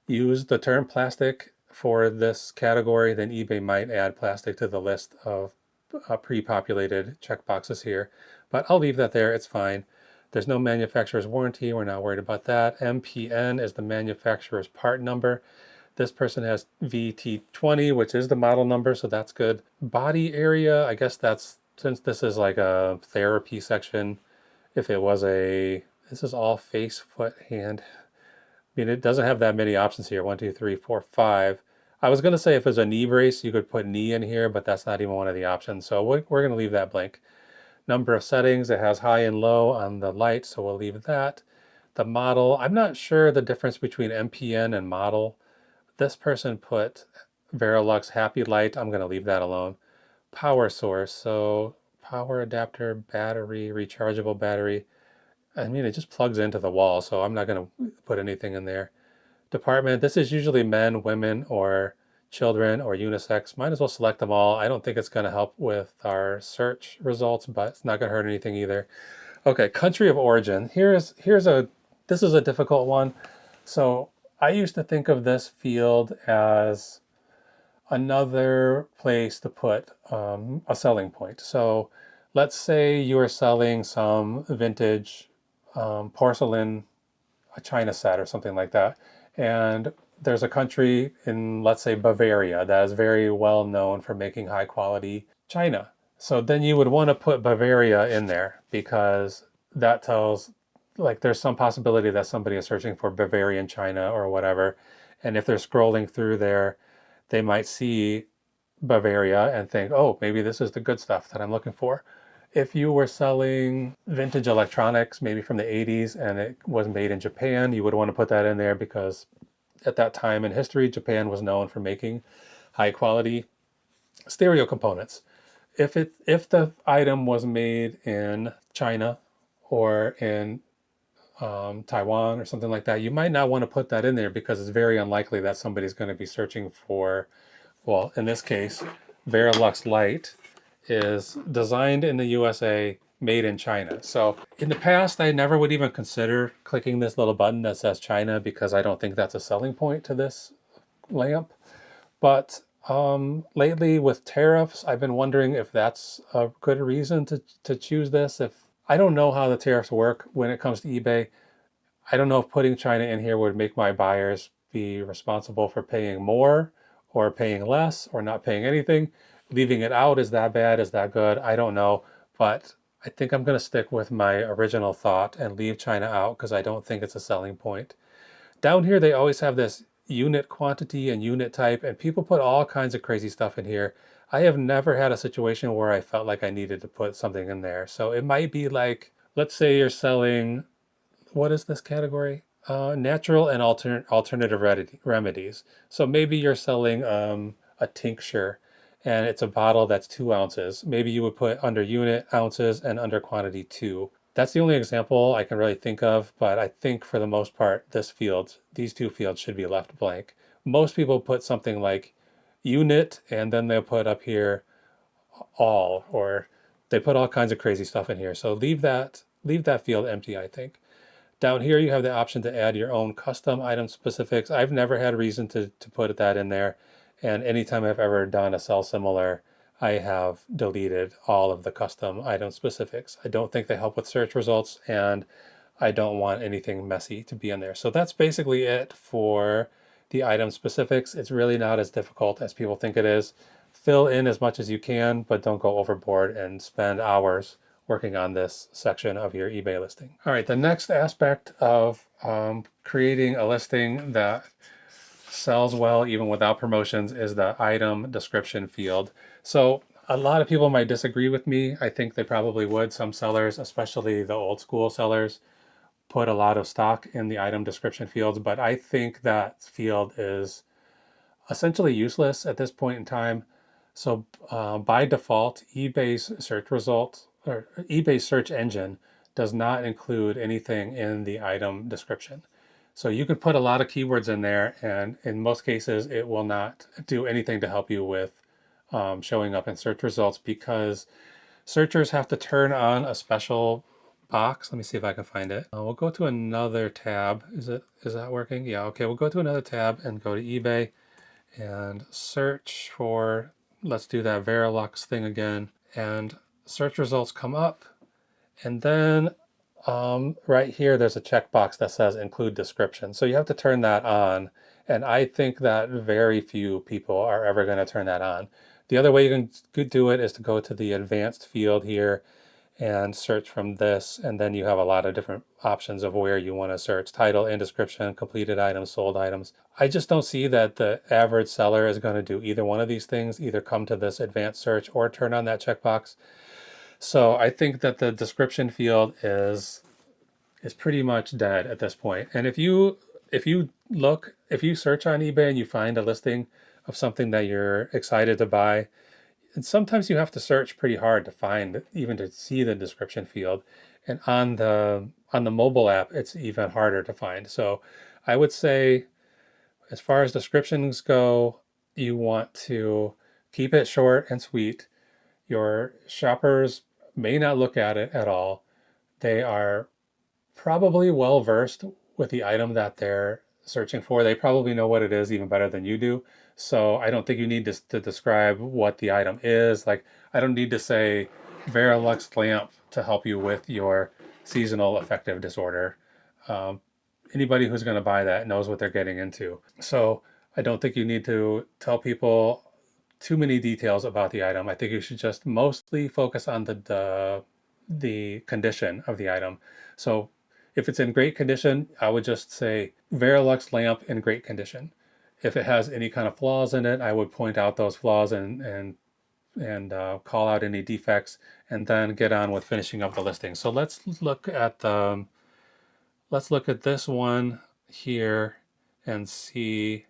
use the term plastic for this category, then eBay might add plastic to the list of pre-populated checkboxes here. But I'll leave that there, it's fine. There's no manufacturer's warranty, we're not worried about that. MPN is the manufacturer's part number. This person has VT20, which is the model number, so that's good. Body area, I guess that's, since this is like a therapy section, if it was this is all face, foot, hand. I mean, it doesn't have that many options here. 1, 2, 3, 4, 5. I was going to say if it was a knee brace, you could put knee in here, but that's not even one of the options. So we're going to leave that blank. Number of settings, it has high and low on the light, so we'll leave that. The model, I'm not sure the difference between MPN and model. This person put Verilux HappyLight. I'm going to leave that alone. Power source, so power adapter, battery, rechargeable battery. I mean, it just plugs into the wall, so I'm not going to put anything in there. Department, this is usually men, women, or children, or unisex. Might as well select them all. I don't think it's going to help with our search results, but it's not going to hurt anything either. Okay, country of origin. This is a difficult one. So I used to think of this field as another place to put a selling point. So let's say you are selling some vintage porcelain, a china set or something like that. And there's a country in, let's say, Bavaria that is very well known for making high quality china. So then you would want to put Bavaria in there because that tells, like, there's some possibility that somebody is searching for Bavarian china or whatever. And if they're scrolling through there, they might see Bavaria and think, oh, maybe this is the good stuff that I'm looking for. If you were selling vintage electronics, maybe from the 80s, and it was made in Japan, you would want to put that in there because at that time in history, Japan was known for making high quality stereo components. If the item was made in China or in Taiwan or something like that, you might not want to put that in there because it's very unlikely that somebody's going to be searching for, well, in this case, Verilux Light is designed in the USA, made in China. So in the past, I never would even consider clicking this little button that says China because I don't think that's a selling point to this lamp. But lately with tariffs, I've been wondering if that's a good reason to choose this. If I don't know how the tariffs work when it comes to eBay. I don't know if putting China in here would make my buyers be responsible for paying more or paying less or not paying anything. Leaving it out, is that bad? Is that good? I don't know. But I think I'm going to stick with my original thought and leave China out because I don't think it's a selling point. Down here, they always have this unit quantity and unit type, and people put all kinds of crazy stuff in here. I have never had a situation where I felt like I needed to put something in there. So it might be like, let's say you're selling, what is this category? Natural and alternative remedies. So maybe you're selling a tincture and it's a bottle that's 2 ounces. Maybe you would put under unit ounces and under quantity 2. That's the only example I can really think of, but I think for the most part, these two fields should be left blank. Most people put something like unit and then they'll put up here all, or they put all kinds of crazy stuff in here. So leave that field empty, I think. Down here, you have the option to add your own custom item specifics. I've never had a reason to put that in there. And anytime I've ever done a sell similar, I have deleted all of the custom item specifics. I don't think they help with search results, and I don't want anything messy to be in there. So that's basically it for the item specifics. It's really not as difficult as people think it is. Fill in as much as you can, but don't go overboard and spend hours working on this section of your eBay listing. All right, the next aspect of creating a listing that sells well even without promotions is the item description field. So a lot of people might disagree with me. I think they probably would. Some sellers, especially the old school sellers, put a lot of stock in the item description fields, but I think that field is essentially useless at this point in time. So by default, eBay's search result or eBay's search engine does not include anything in the item description. So you can put a lot of keywords in there, and in most cases, it will not do anything to help you with showing up in search results because searchers have to turn on a special box. Let me see if I can find it. We'll go to another tab. Is that working? Yeah, okay. We'll go to another tab and go to eBay and search for, let's do that Verilux thing again. And search results come up. And then right here, there's a checkbox that says include description. So you have to turn that on. And I think that very few people are ever going to turn that on. The other way you can do it is to go to the advanced field here and search from this, and then you have a lot of different options of where you want to search: title and description, completed items, sold items. I just don't see that the average seller is going to do either one of these things, either come to this advanced search or turn on that checkbox. So I think that the description field is pretty much dead at this point. And if you search on eBay and you find a listing of something that you're excited to buy, and sometimes you have to search pretty hard to find, even to see the description field. And on the mobile app, it's even harder to find. So I would say, as far as descriptions go, you want to keep it short and sweet. Your shoppers may not look at it at all. They are probably well versed with the item that they're searching for. They probably know what it is even better than you do. So I don't think you need to describe what the item is. Like, I don't need to say Verilux lamp to help you with your seasonal affective disorder. Anybody who's going to buy that knows what they're getting into. So I don't think you need to tell people too many details about the item. I think you should just mostly focus on the condition of the item. So if it's in great condition, I would just say Verilux lamp in great condition. If it has any kind of flaws in it, I would point out those flaws and call out any defects, and then get on with finishing up the listing. So let's look at this one here and see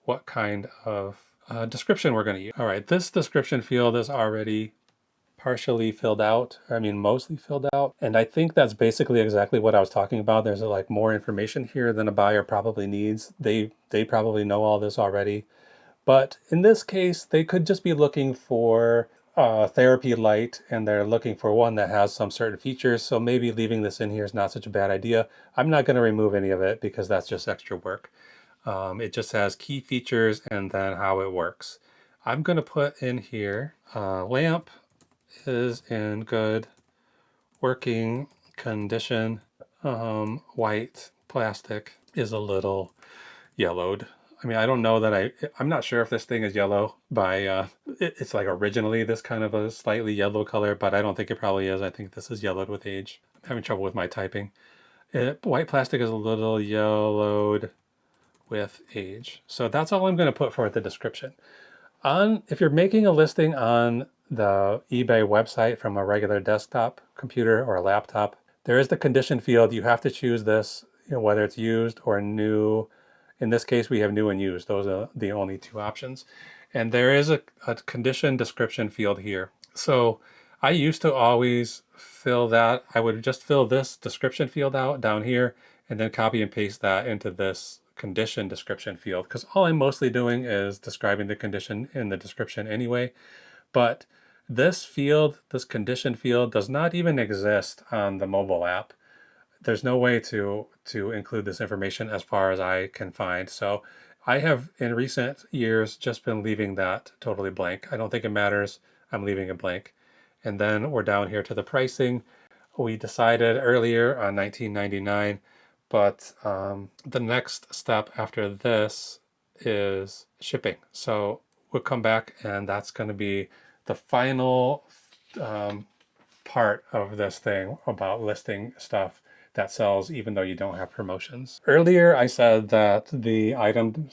what kind of description we're going to use. All right, this description field is already partially filled out. I mean, mostly filled out. And I think that's basically exactly what I was talking about. There's like more information here than a buyer probably needs. They probably know all this already. But in this case, they could just be looking for therapy light, and they're looking for one that has some certain features. So maybe leaving this in here is not such a bad idea. I'm not going to remove any of it because that's just extra work. It just has key features and then how it works. I'm going to put in here lamp is in good working condition. White plastic is a little yellowed. I mean, I don't know that I'm not sure if this thing is yellow by, it's like originally this kind of a slightly yellow color, but I don't think it probably is. I think this is yellowed with age. I'm having trouble with my typing. White plastic is a little yellowed with age. So that's all I'm going to put for the description. If you're making a listing on the eBay website from a regular desktop computer or a laptop, there is the condition field. You have to choose this, whether it's used or new. In this case, we have new and used. Those are the only two options. And there is a condition description field here. So I used to always fill that. I would just fill this description field out down here and then copy and paste that into this condition description field, because all I'm mostly doing is describing the condition in the description anyway. But this field, this condition field, does not even exist on the mobile app. There's no way to include this information as far as I can find. So I have in recent years just been leaving that totally blank. I don't think it matters. I'm leaving it blank. And then we're down here to the pricing. We decided earlier on $19.99. But the next step after this is shipping. So we'll come back, and that's going to be the final part of this thing about listing stuff that sells even though you don't have promotions. Earlier, I said that the item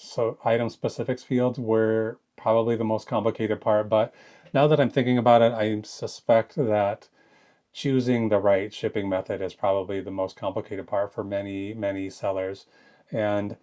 specifics fields were probably the most complicated part, but now that I'm thinking about it, I suspect that choosing the right shipping method is probably the most complicated part for many sellers. And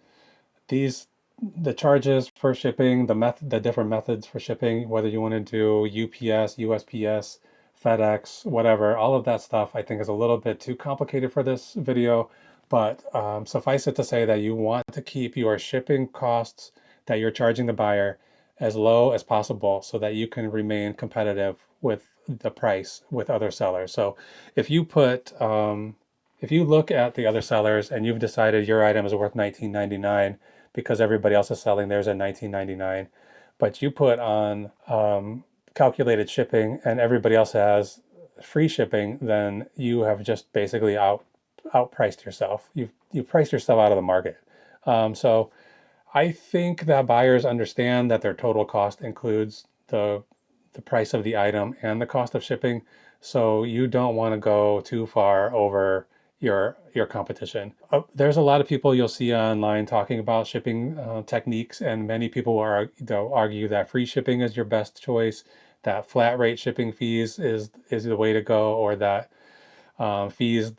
these the charges for shipping, the different methods for shipping, whether you want to do UPS, USPS, FedEx, whatever, all of that stuff I think is a little bit too complicated for this video. But suffice it to say that you want to keep your shipping costs that you're charging the buyer as low as possible so that you can remain competitive with the price with other sellers. So if you put if you look at the other sellers and you've decided your item is worth $19.99 because everybody else is selling theirs at $19.99, but you put on calculated shipping and everybody else has free shipping, then you have just basically outpriced yourself. You've priced yourself out of the market. So I think that buyers understand that their total cost includes the price of the item and the cost of shipping. So you don't want to go too far over your competition. There's a lot of people you'll see online talking about shipping techniques, and many people they'll argue that free shipping is your best choice, that flat rate shipping fees is the way to go, or that fees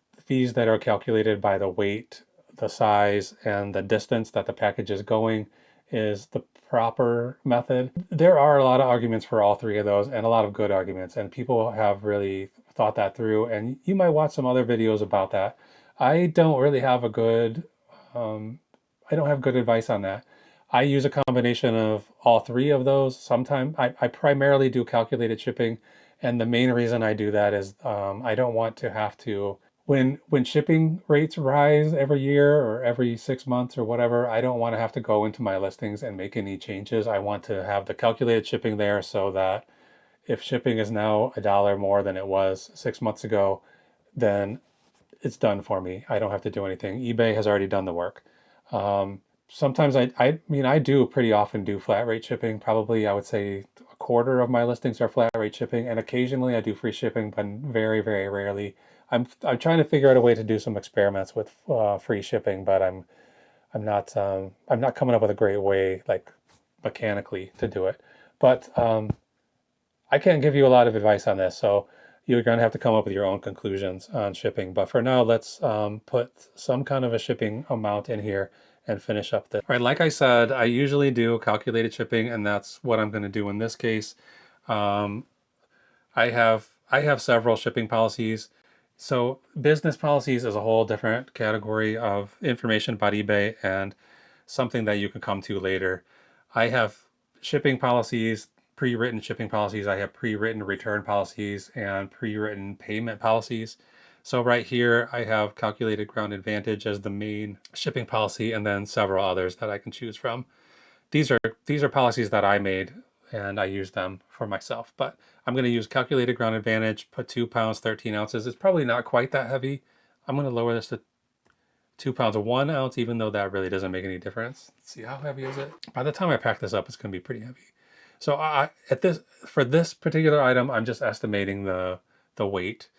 that are calculated by the weight, the size, and the distance that the package is going is the proper method. There are a lot of arguments for all three of those, and a lot of good arguments, and people have really thought that through, and you might watch some other videos about that. I don't really have a good I don't have good advice on that. I use a combination of all three of those. Sometimes I primarily do calculated shipping, and the main reason I do that is I don't want to have to when shipping rates rise every year or every 6 months or whatever, I don't want to have to go into my listings and make any changes. I want to have the calculated shipping there so that if shipping is now $1 more than it was 6 months ago, then it's done for me. I don't have to do anything. eBay has already done the work. Sometimes I mean, I do pretty often do flat rate shipping. Probably I would say a quarter of my listings are flat rate shipping, and occasionally I do free shipping, but very rarely. I'm trying to figure out a way to do some experiments with free shipping, but I'm not coming up with a great way like mechanically to do it. But I can't give you a lot of advice on this, so you're going to have to come up with your own conclusions on shipping. But for now, let's put some kind of a shipping amount in here and finish up this. All right, like I said, I usually do calculated shipping, and that's what I'm going to do in this case. I have several shipping policies. So business policies is a whole different category of information about eBay and something that you can come to later. I have shipping policies, pre-written shipping policies. I have pre-written return policies and pre-written payment policies. So right here, I have calculated ground advantage as the main shipping policy, and then several others that I can choose from. These are policies that I made, and I use them for myself. But I'm going to use calculated ground advantage, put 2 pounds, 13 ounces. It's probably not quite that heavy. I'm going to lower this to 2 pounds of 1 ounce, even though that really doesn't make any difference. Let's see, how heavy is it? By the time I pack this up, it's going to be pretty heavy. So for this particular item, I'm just estimating the weight.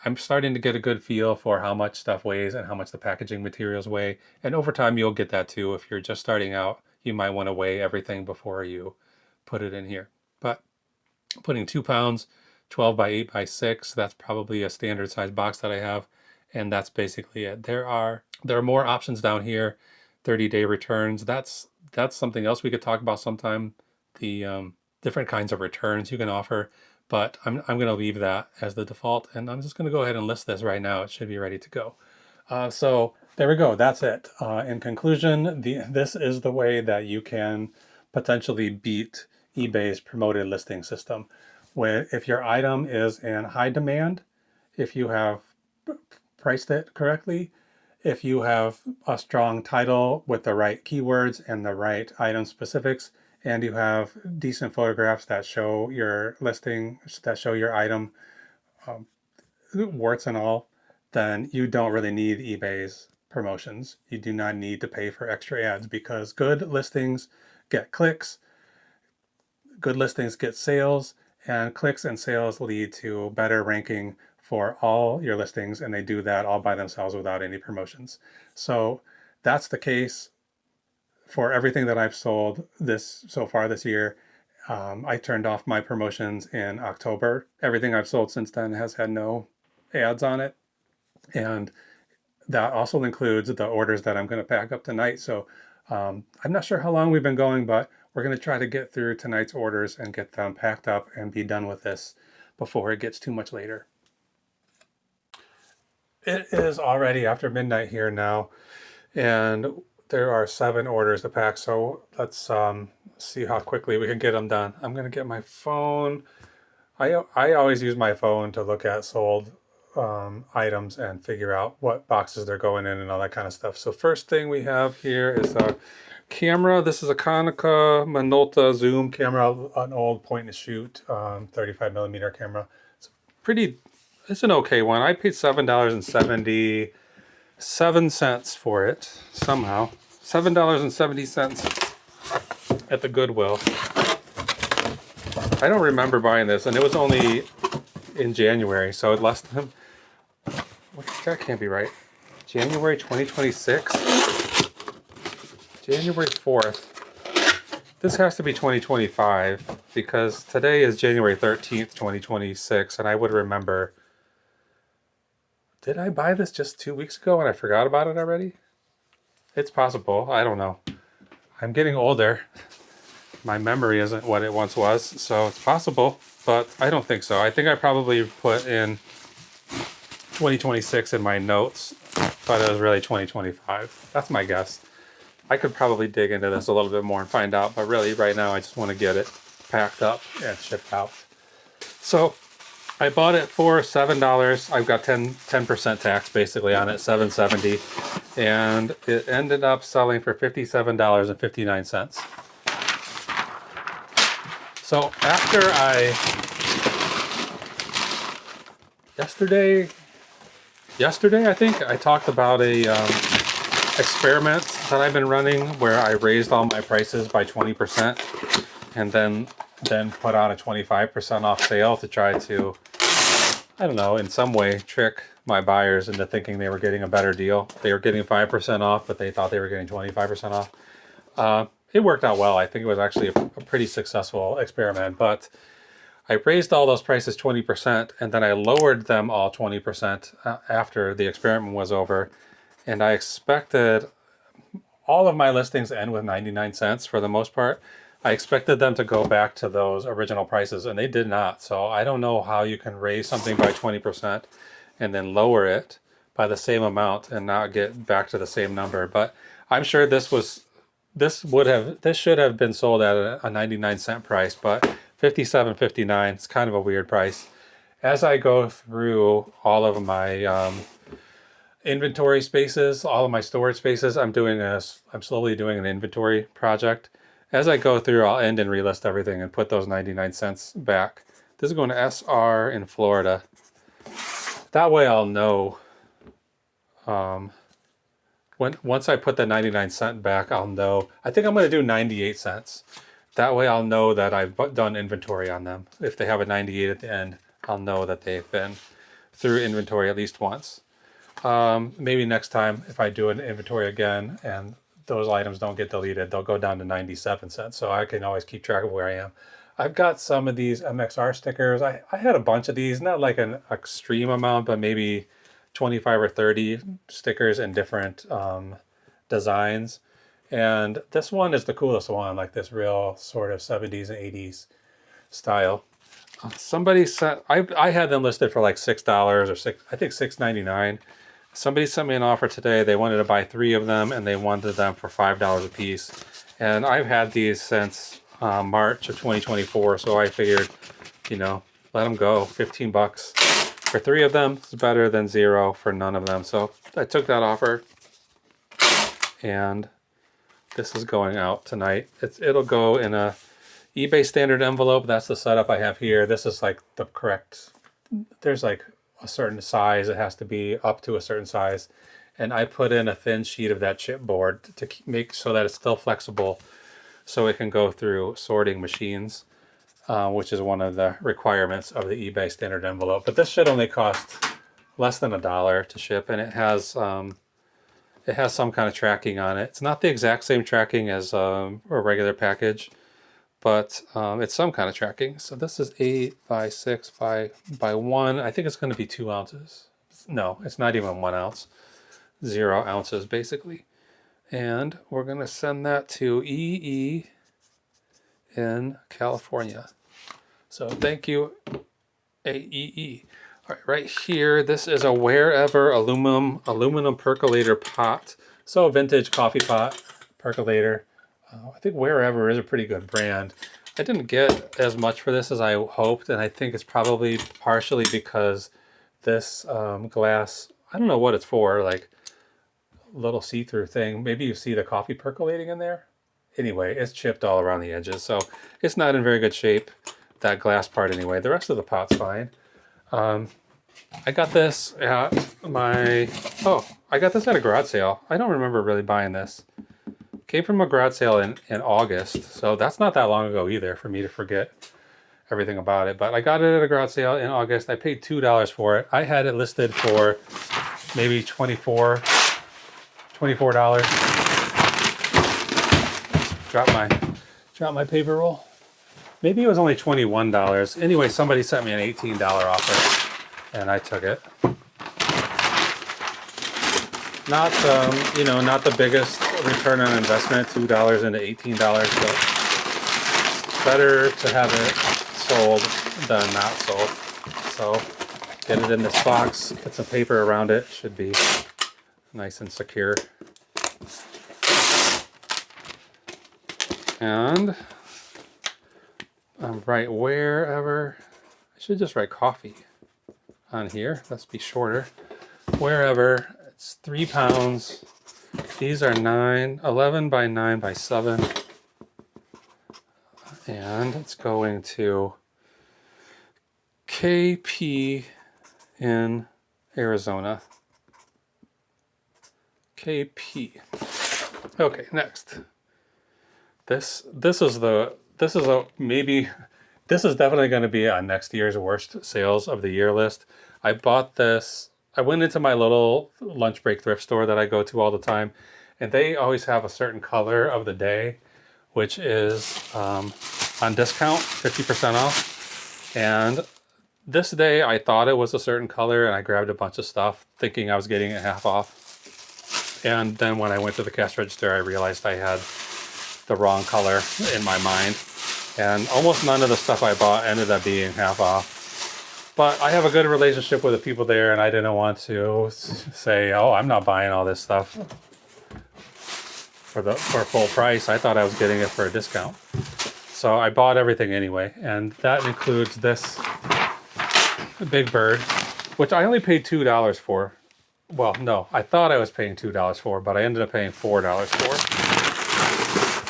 I'm starting to get a good feel for how much stuff weighs and how much the packaging materials weigh. And over time, you'll get that too. If you're just starting out, you might want to weigh everything before you put it in here. But putting 2 pounds, 12 by 8 by 6, that's probably a standard size box that I have. And that's basically it. There are more options down here. 30-day returns. That's something else we could talk about sometime. The different kinds of returns you can offer. But I'm going to leave that as the default, and I'm just going to go ahead and list this right now. It should be ready to go. So there we go. That's it. In conclusion, this is the way that you can potentially beat eBay's promoted listing system. If your item is in high demand, if you have priced it correctly, if you have a strong title with the right keywords and the right item specifics, and you have decent photographs that show your listing, that show your item, warts and all, then you don't really need eBay's promotions. You do not need to pay for extra ads because good listings get clicks, good listings get sales, And clicks and sales lead to better ranking for all your listings, and they do that all by themselves without any promotions. So that's the case for everything that I've sold this so far this year. I turned off my promotions in October. Everything I've sold since then has had no ads on it. And that also includes the orders that I'm going to pack up tonight. So I'm not sure how long we've been going, but we're going to try to get through tonight's orders and get them packed up and be done with this before it gets too much later. It is already after midnight here now, and there are 7 orders to pack. So let's see how quickly we can get them done. I'm going to get my phone. I always use my phone to look at sold items and figure out what boxes they're going in and all that kind of stuff. So first thing we have here is a camera. This is a Konica Minolta zoom camera, an old point and shoot 35 millimeter camera. It's an okay one. I paid $7.77 for it somehow. $7.70 at the Goodwill. I don't remember buying this, and it was only in January, so it less than, that can't be right. January 2026? January 4th. This has to be 2025, because today is January 13th, 2026, and I would remember. Did I buy this just 2 weeks ago and I forgot about it already? It's possible. I don't know. I'm getting older. My memory isn't what it once was, so it's possible, but I don't think so. I think I probably put in 2026 in my notes, but it was really 2025. That's my guess. I could probably dig into this a little bit more and find out, but really right now I just want to get it packed up and shipped out. So I bought it for $7. I've got 10% tax basically on it, $7.70, and it ended up selling for $57.59. So after yesterday I think I talked about a experiment that I've been running where I raised all my prices by 20% and then put on a 25% off sale to try to, I don't know, in some way trick my buyers into thinking they were getting a better deal. They were getting 5% off, but they thought they were getting 25% off. It worked out well. I think it was actually a pretty successful experiment, but I raised all those prices 20% and then I lowered them all 20% after the experiment was over. And I expected all of my listings end with 99 cents for the most part. I expected them to go back to those original prices, and they did not. So I don't know how you can raise something by 20% and then lower it by the same amount and not get back to the same number. But I'm sure this should have been sold at a 99-cent price, but $57.59 is kind of a weird price. As I go through all of my inventory spaces, all of my storage spaces, I'm slowly doing an inventory project. As I go through, I'll end and relist everything and put those 99 cents back. This is going to SR in Florida. That way I'll know, once I put the 99 cent back, I'll know. I think I'm going to do 98 cents. That way I'll know that I've done inventory on them. If they have a 98 at the end, I'll know that they've been through inventory at least once. Maybe next time if I do an inventory again and those items don't get deleted, they'll go down to 97 cents. So I can always keep track of where I am. I've got some of these MXR stickers. I had a bunch of these, not like an extreme amount, but maybe 25 or 30 stickers in different designs. And this one is the coolest one, like this real sort of 70s and 80s style. Somebody sent, I had them listed for like $6 or $6.99. Somebody sent me an offer today. They wanted to buy 3 of them and they wanted them for $5 a piece. And I've had these since March of 2024. So I figured, let them go. 15 bucks for 3 of them is better than 0 for none of them. So I took that offer and this is going out tonight. It'll go in a eBay standard envelope. That's the setup I have here. This is like the correct, there's like a certain size. It has to be up to a certain size. And I put in a thin sheet of that chipboard to make so that it's still flexible so it can go through sorting machines. which is one of the requirements of the eBay standard envelope. But this should only cost less than $1 to ship, and it has some kind of tracking on it. It's not the exact same tracking as a regular package, but it's some kind of tracking. So this is 8 by 6 by 1. I think it's going to be 2 ounces. No, it's not even 1 ounce. 0 ounces basically. And we're going to send that to EE in California. So thank you, AEE. All right here, this is a Wherever aluminum percolator pot. So a vintage coffee pot percolator. I think Wherever is a pretty good brand. I didn't get as much for this as I hoped, and I think it's probably partially because this glass, I don't know what it's for, like a little see-through thing. Maybe you see the coffee percolating in there. Anyway, it's chipped all around the edges, so it's not in very good shape, that glass part anyway. The rest of the pot's fine. I got this at I got this at a garage sale. I don't remember really buying this. Came from a garage sale in August, so that's not that long ago either for me to forget everything about it. But I got it at a garage sale in August. I paid $2 for it. I had it listed for maybe $24. Drop my paper roll. Maybe it was only $21. Anyway, somebody sent me an $18 offer, and I took it. Not not the biggest return on investment, $2 into $18, but better to have it sold than not sold. So get it in this box, get some paper around it, should be nice and secure. And write Wherever. I should just write coffee on here. Let's be shorter. Wherever. It's 3 pounds. These are 11 by 9 by 7. And it's going to KP in Arizona. KP. Okay, next. This is definitely going to be on next year's worst sales of the year list. I bought this. I went into my little lunch break thrift store that I go to all the time, and they always have a certain color of the day, which is on discount, 50% off. And this day I thought it was a certain color, and I grabbed a bunch of stuff thinking I was getting it half off. And then when I went to the cash register, I realized I had the wrong color in my mind. And almost none of the stuff I bought ended up being half off. But I have a good relationship with the people there, and I didn't want to say, oh, I'm not buying all this stuff for full price. I thought I was getting it for a discount. So I bought everything anyway, and that includes this Big Bird, which I only paid $2 for. Well, no, I thought I was paying $2 for, but I ended up paying $4 for.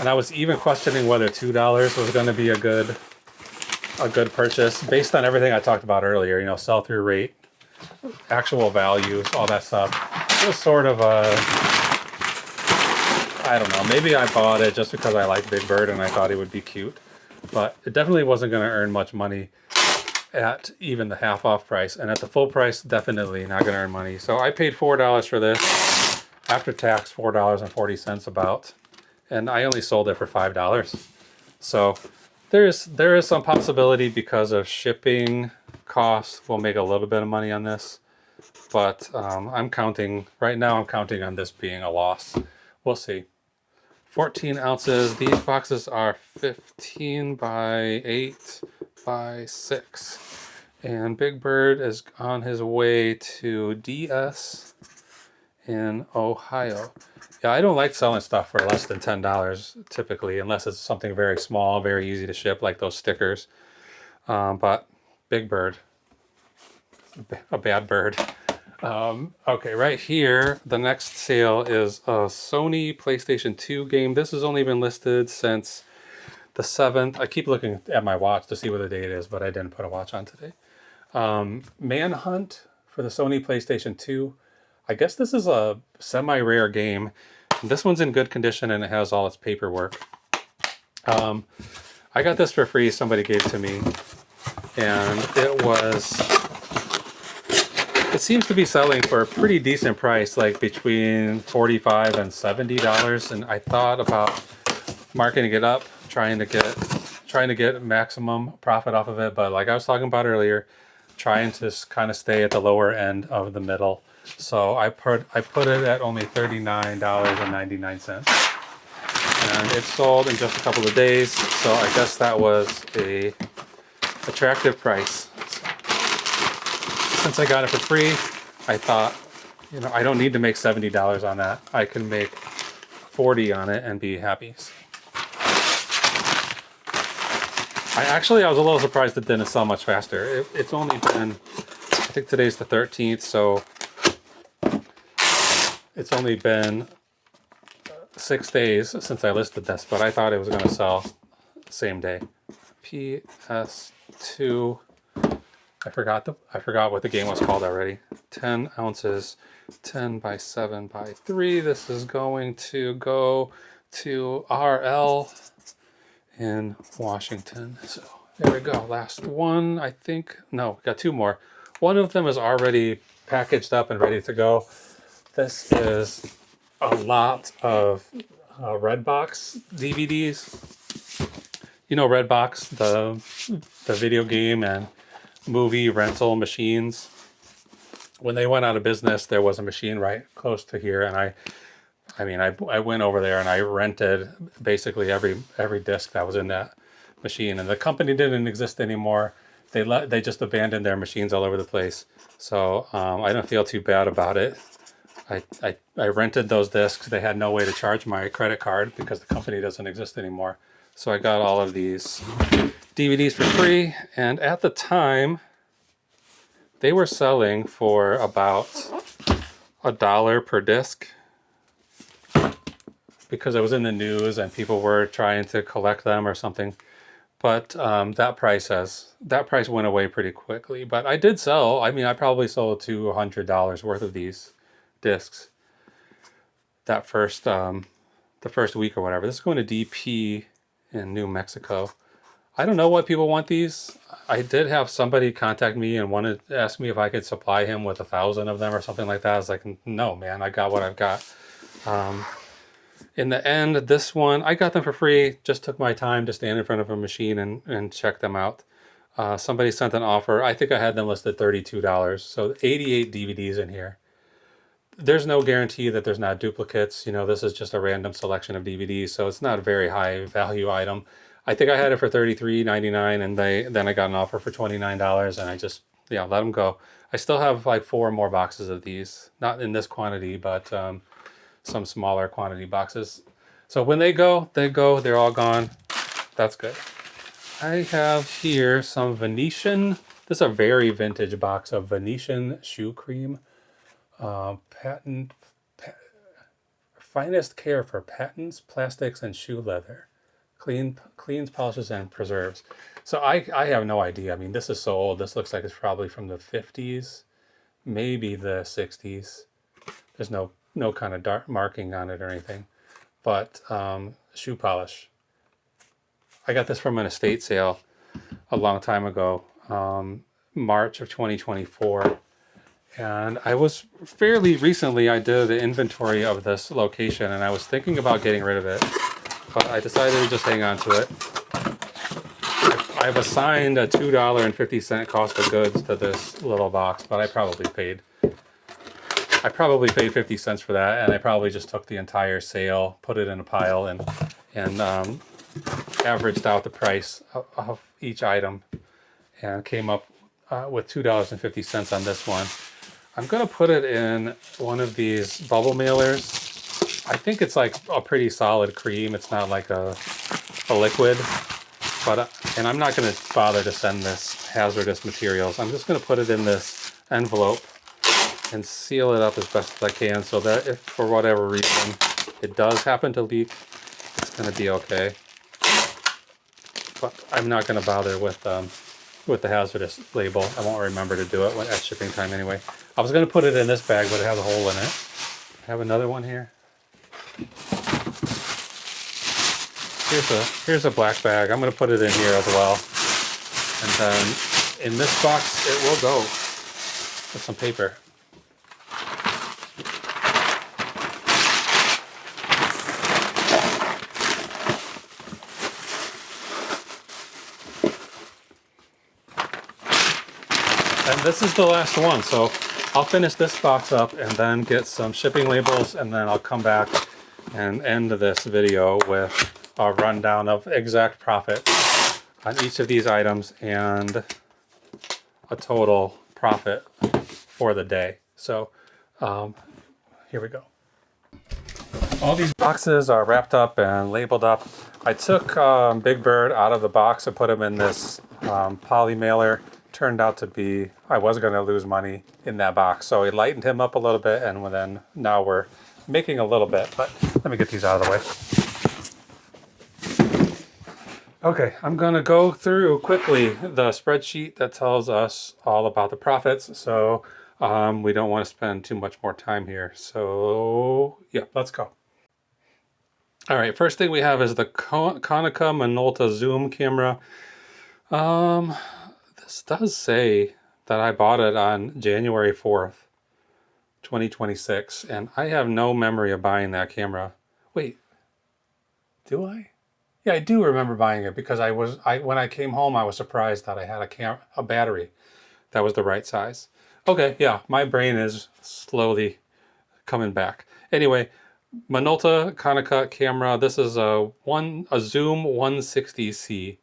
And I was even questioning whether $2 was going to be a good purchase based on everything I talked about earlier, sell-through rate, actual values, all that stuff. It was sort of I don't know, maybe I bought it just because I like Big Bird and I thought he would be cute, but it definitely wasn't going to earn much money at even the half off price, and at the full price, definitely not going to earn money. So I paid $4 for this, after tax, $4.40 about, and I only sold it for $5. So there is some possibility because of shipping costs we'll make a little bit of money on this, but I'm counting on this being a loss. We'll see. 14 ounces. These boxes are 15 by 8 by 6. And Big Bird is on his way to DS in Ohio. Yeah, I don't like selling stuff for less than $10 typically, unless it's something very small, very easy to ship, like those stickers. But Big Bird, a bad bird. Okay, right here, the next sale is a Sony PlayStation 2 game. This has only been listed since the 7th. I keep looking at my watch to see what the date is, but I didn't put a watch on today. Manhunt for the Sony PlayStation 2. I guess this is a semi-rare game. This one's in good condition and it has all its paperwork. I I got this for free, somebody gave to me, and it seems to be selling for a pretty decent price, like between $45 and $70. And I thought about marketing it up, trying to get maximum profit off of it. But like I was talking about earlier, trying to kind of stay at the lower end of the middle. So I put it at only $39.99. And it sold in just a couple of days. So I guess that was a attractive price. Since I got it for free, I thought, you know, I don't need to make $70 on that. I can make 40 on it and be happy. I was a little surprised it didn't sell much faster. It's only been, I think today's the 13th, so it's only been 6 days since I listed this, but I thought it was going to sell same day. PS2. I forgot what the game was called already. 10 ounces, 10 by 7 by 3. This is going to go to RL in Washington. So there we go. Last one, I think. No, got 2 more. One of them is already packaged up and ready to go. This is a lot of Redbox DVDs. You know Redbox, the video game and movie rental machines. When they went out of business, there was a machine right close to here, and I went over there and I rented basically every disc that was in that machine. And the company didn't exist anymore. They just abandoned their machines all over the place. So I don't feel too bad about it. I rented those discs. They had no way to charge my credit card because the company doesn't exist anymore. So I got all of these DVDs for free, and at the time they were selling for about $1 per disc because it was in the news and people were trying to collect them or something. But that price went away pretty quickly. But I did sell. I probably sold $200 worth of these discs that the first week or whatever. This is going to DP in New Mexico. I don't know what people want these. I did have somebody contact me and wanted to ask me if I could supply him with 1,000 of them or something like that. I was like, no, man, I got what I've got. In the end, this one, I got them for free. Just took my time to stand in front of a machine and check them out. Somebody sent an offer. I think I had them listed $32. So 88 DVDs in here. There's no guarantee that there's not duplicates. You know, this is just a random selection of DVDs, so it's not a very high value item. I think I had it for $33.99, and then I got an offer for $29, and I just, let them go. I still have like 4 more boxes of these, not in this quantity, but some smaller quantity boxes. So when they go, they're all gone. That's good. I have here some Venetian, this is a very vintage box of Venetian shoe cream. Finest care for patents, plastics, and shoe leather. Cleans, polishes, and preserves. So I have no idea. This is so old. This looks like it's probably from the 50s, maybe the 60s. There's no kind of dark marking on it or anything. But shoe polish. I got this from an estate sale a long time ago, March of 2024. And I was fairly recently, I did an inventory of this location, and I was thinking about getting rid of it, but I decided to just hang on to it. I've assigned a $2.50 cost of goods to this little box, but I probably paid 50 cents for that, and I probably just took the entire sale, put it in a pile, and averaged out the price of each item, and came up with $2.50 on this one. I'm going to put it in one of these bubble mailers. I think it's like a pretty solid cream. It's not like a liquid. And I'm not going to bother to send this hazardous materials. I'm just going to put it in this envelope and seal it up as best as I can so that if for whatever reason it does happen to leak, it's going to be okay. But I'm not going to bother with the hazardous label. I won't remember to do it at shipping time anyway. I was going to put it in this bag, but it has a hole in it. I have another one here. here's a black bag. I'm going to put it in here as well. And then in this box, it will go with some paper. And this is the last one, so I'll finish this box up and then get some shipping labels, and then I'll come back and end this video with a rundown of exact profit on each of these items and a total profit for the day. So here we go. All these boxes are wrapped up and labeled up. I took Big Bird out of the box and put him in this poly mailer. Turned out to be, I was going to lose money in that box, so we lightened him up a little bit, and then now we're making a little bit. But let me get these out of the way. Okay, I'm going to go through quickly the spreadsheet that tells us all about the profits, so we don't want to spend too much more time here. So yeah, let's go. All right, first thing we have is the Konica Minolta zoom camera. This does say that I bought it on January 4th, 2026, and I have no memory of buying that camera. Wait, do I? Yeah, I do remember buying it because when I came home, I was surprised that I had a battery that was the right size. Okay, yeah, my brain is slowly coming back. Anyway, Minolta Konica camera. This is a Zoom 160C.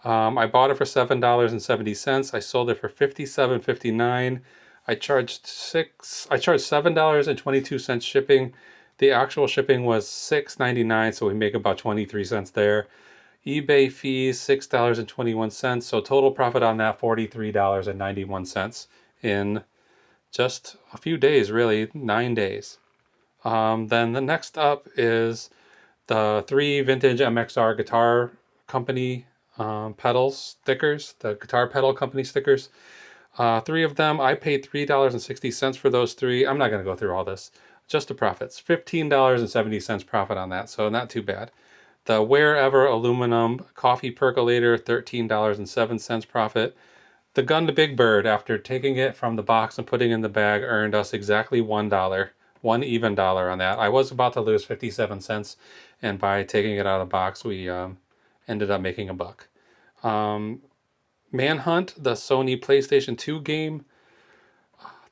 I bought it for $7.70. I sold it for $57.59. I charged $7.22 shipping. The actual shipping was $6.99, so we make about 23 cents there. eBay fees $6.21. So total profit on that $43.91 in just a few days, really 9 days. Then the next up is the 3 vintage MXR guitar company pedals stickers, the guitar pedal company stickers. 3 of them, I paid $3.60 for those 3. I'm not going to go through all this, just the profits. $15.70 profit on that, so not too bad. The Wherever aluminum coffee percolator, $13.07 profit. The gun to Big Bird, after taking it from the box and putting it in the bag, earned us exactly $1, one even dollar on that. I was about to lose 57 cents, and by taking it out of the box, we ended up making $1. Manhunt, the Sony PlayStation 2 game,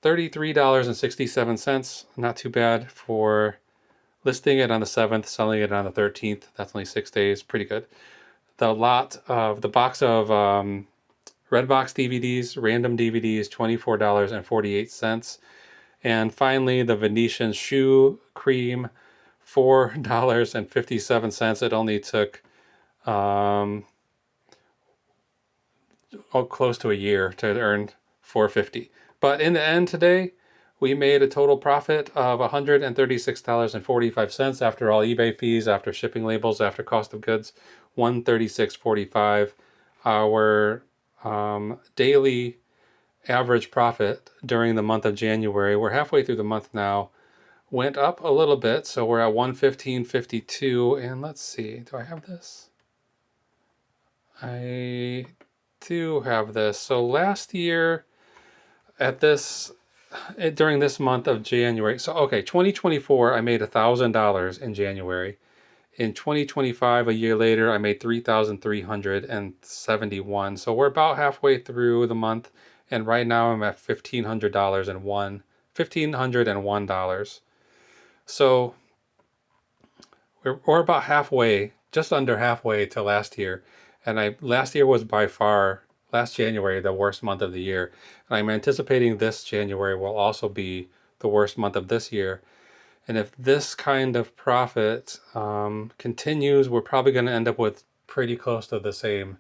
$33.67. Not too bad for listing it on the 7th, selling it on the 13th. That's only 6 days. Pretty good. The box of Redbox DVDs, random DVDs, $24.48. And finally, the Venetian shoe cream, $4.57. It only took close to a year to earn $4.50. But in the end today, we made a total profit of $136.45 after all eBay fees, after shipping labels, after cost of goods, $136.45. Our daily average profit during the month of January, we're halfway through the month now, went up a little bit, so we're at $115.52. And let's see, do I have this? I do have this. So last year during this month of January, so okay, 2024, I made $1,000 in January. In 2025, a year later, I made $3,371. So we're about halfway through the month, and right now I'm at $1,501. So we're about halfway, just under halfway to last year. And last year was by far, last January, the worst month of the year. And I'm anticipating this January will also be the worst month of this year. And if this kind of profit continues, we're probably going to end up with pretty close to the same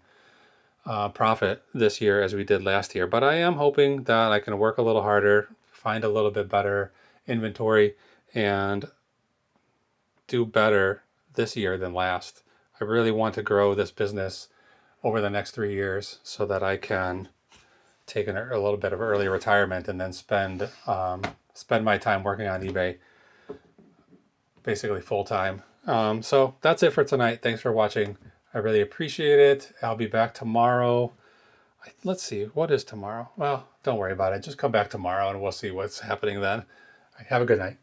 profit this year as we did last year. But I am hoping that I can work a little harder, find a little bit better inventory, and do better this year than last. I really want to grow this business over the next 3 years so that I can take a little bit of early retirement and then spend my time working on eBay basically full time So that's it for tonight. Thanks for watching. I really appreciate it. I'll be back tomorrow. Let's see, what is tomorrow? Well, don't worry about it. Just come back tomorrow and we'll see what's happening then. Have a good night.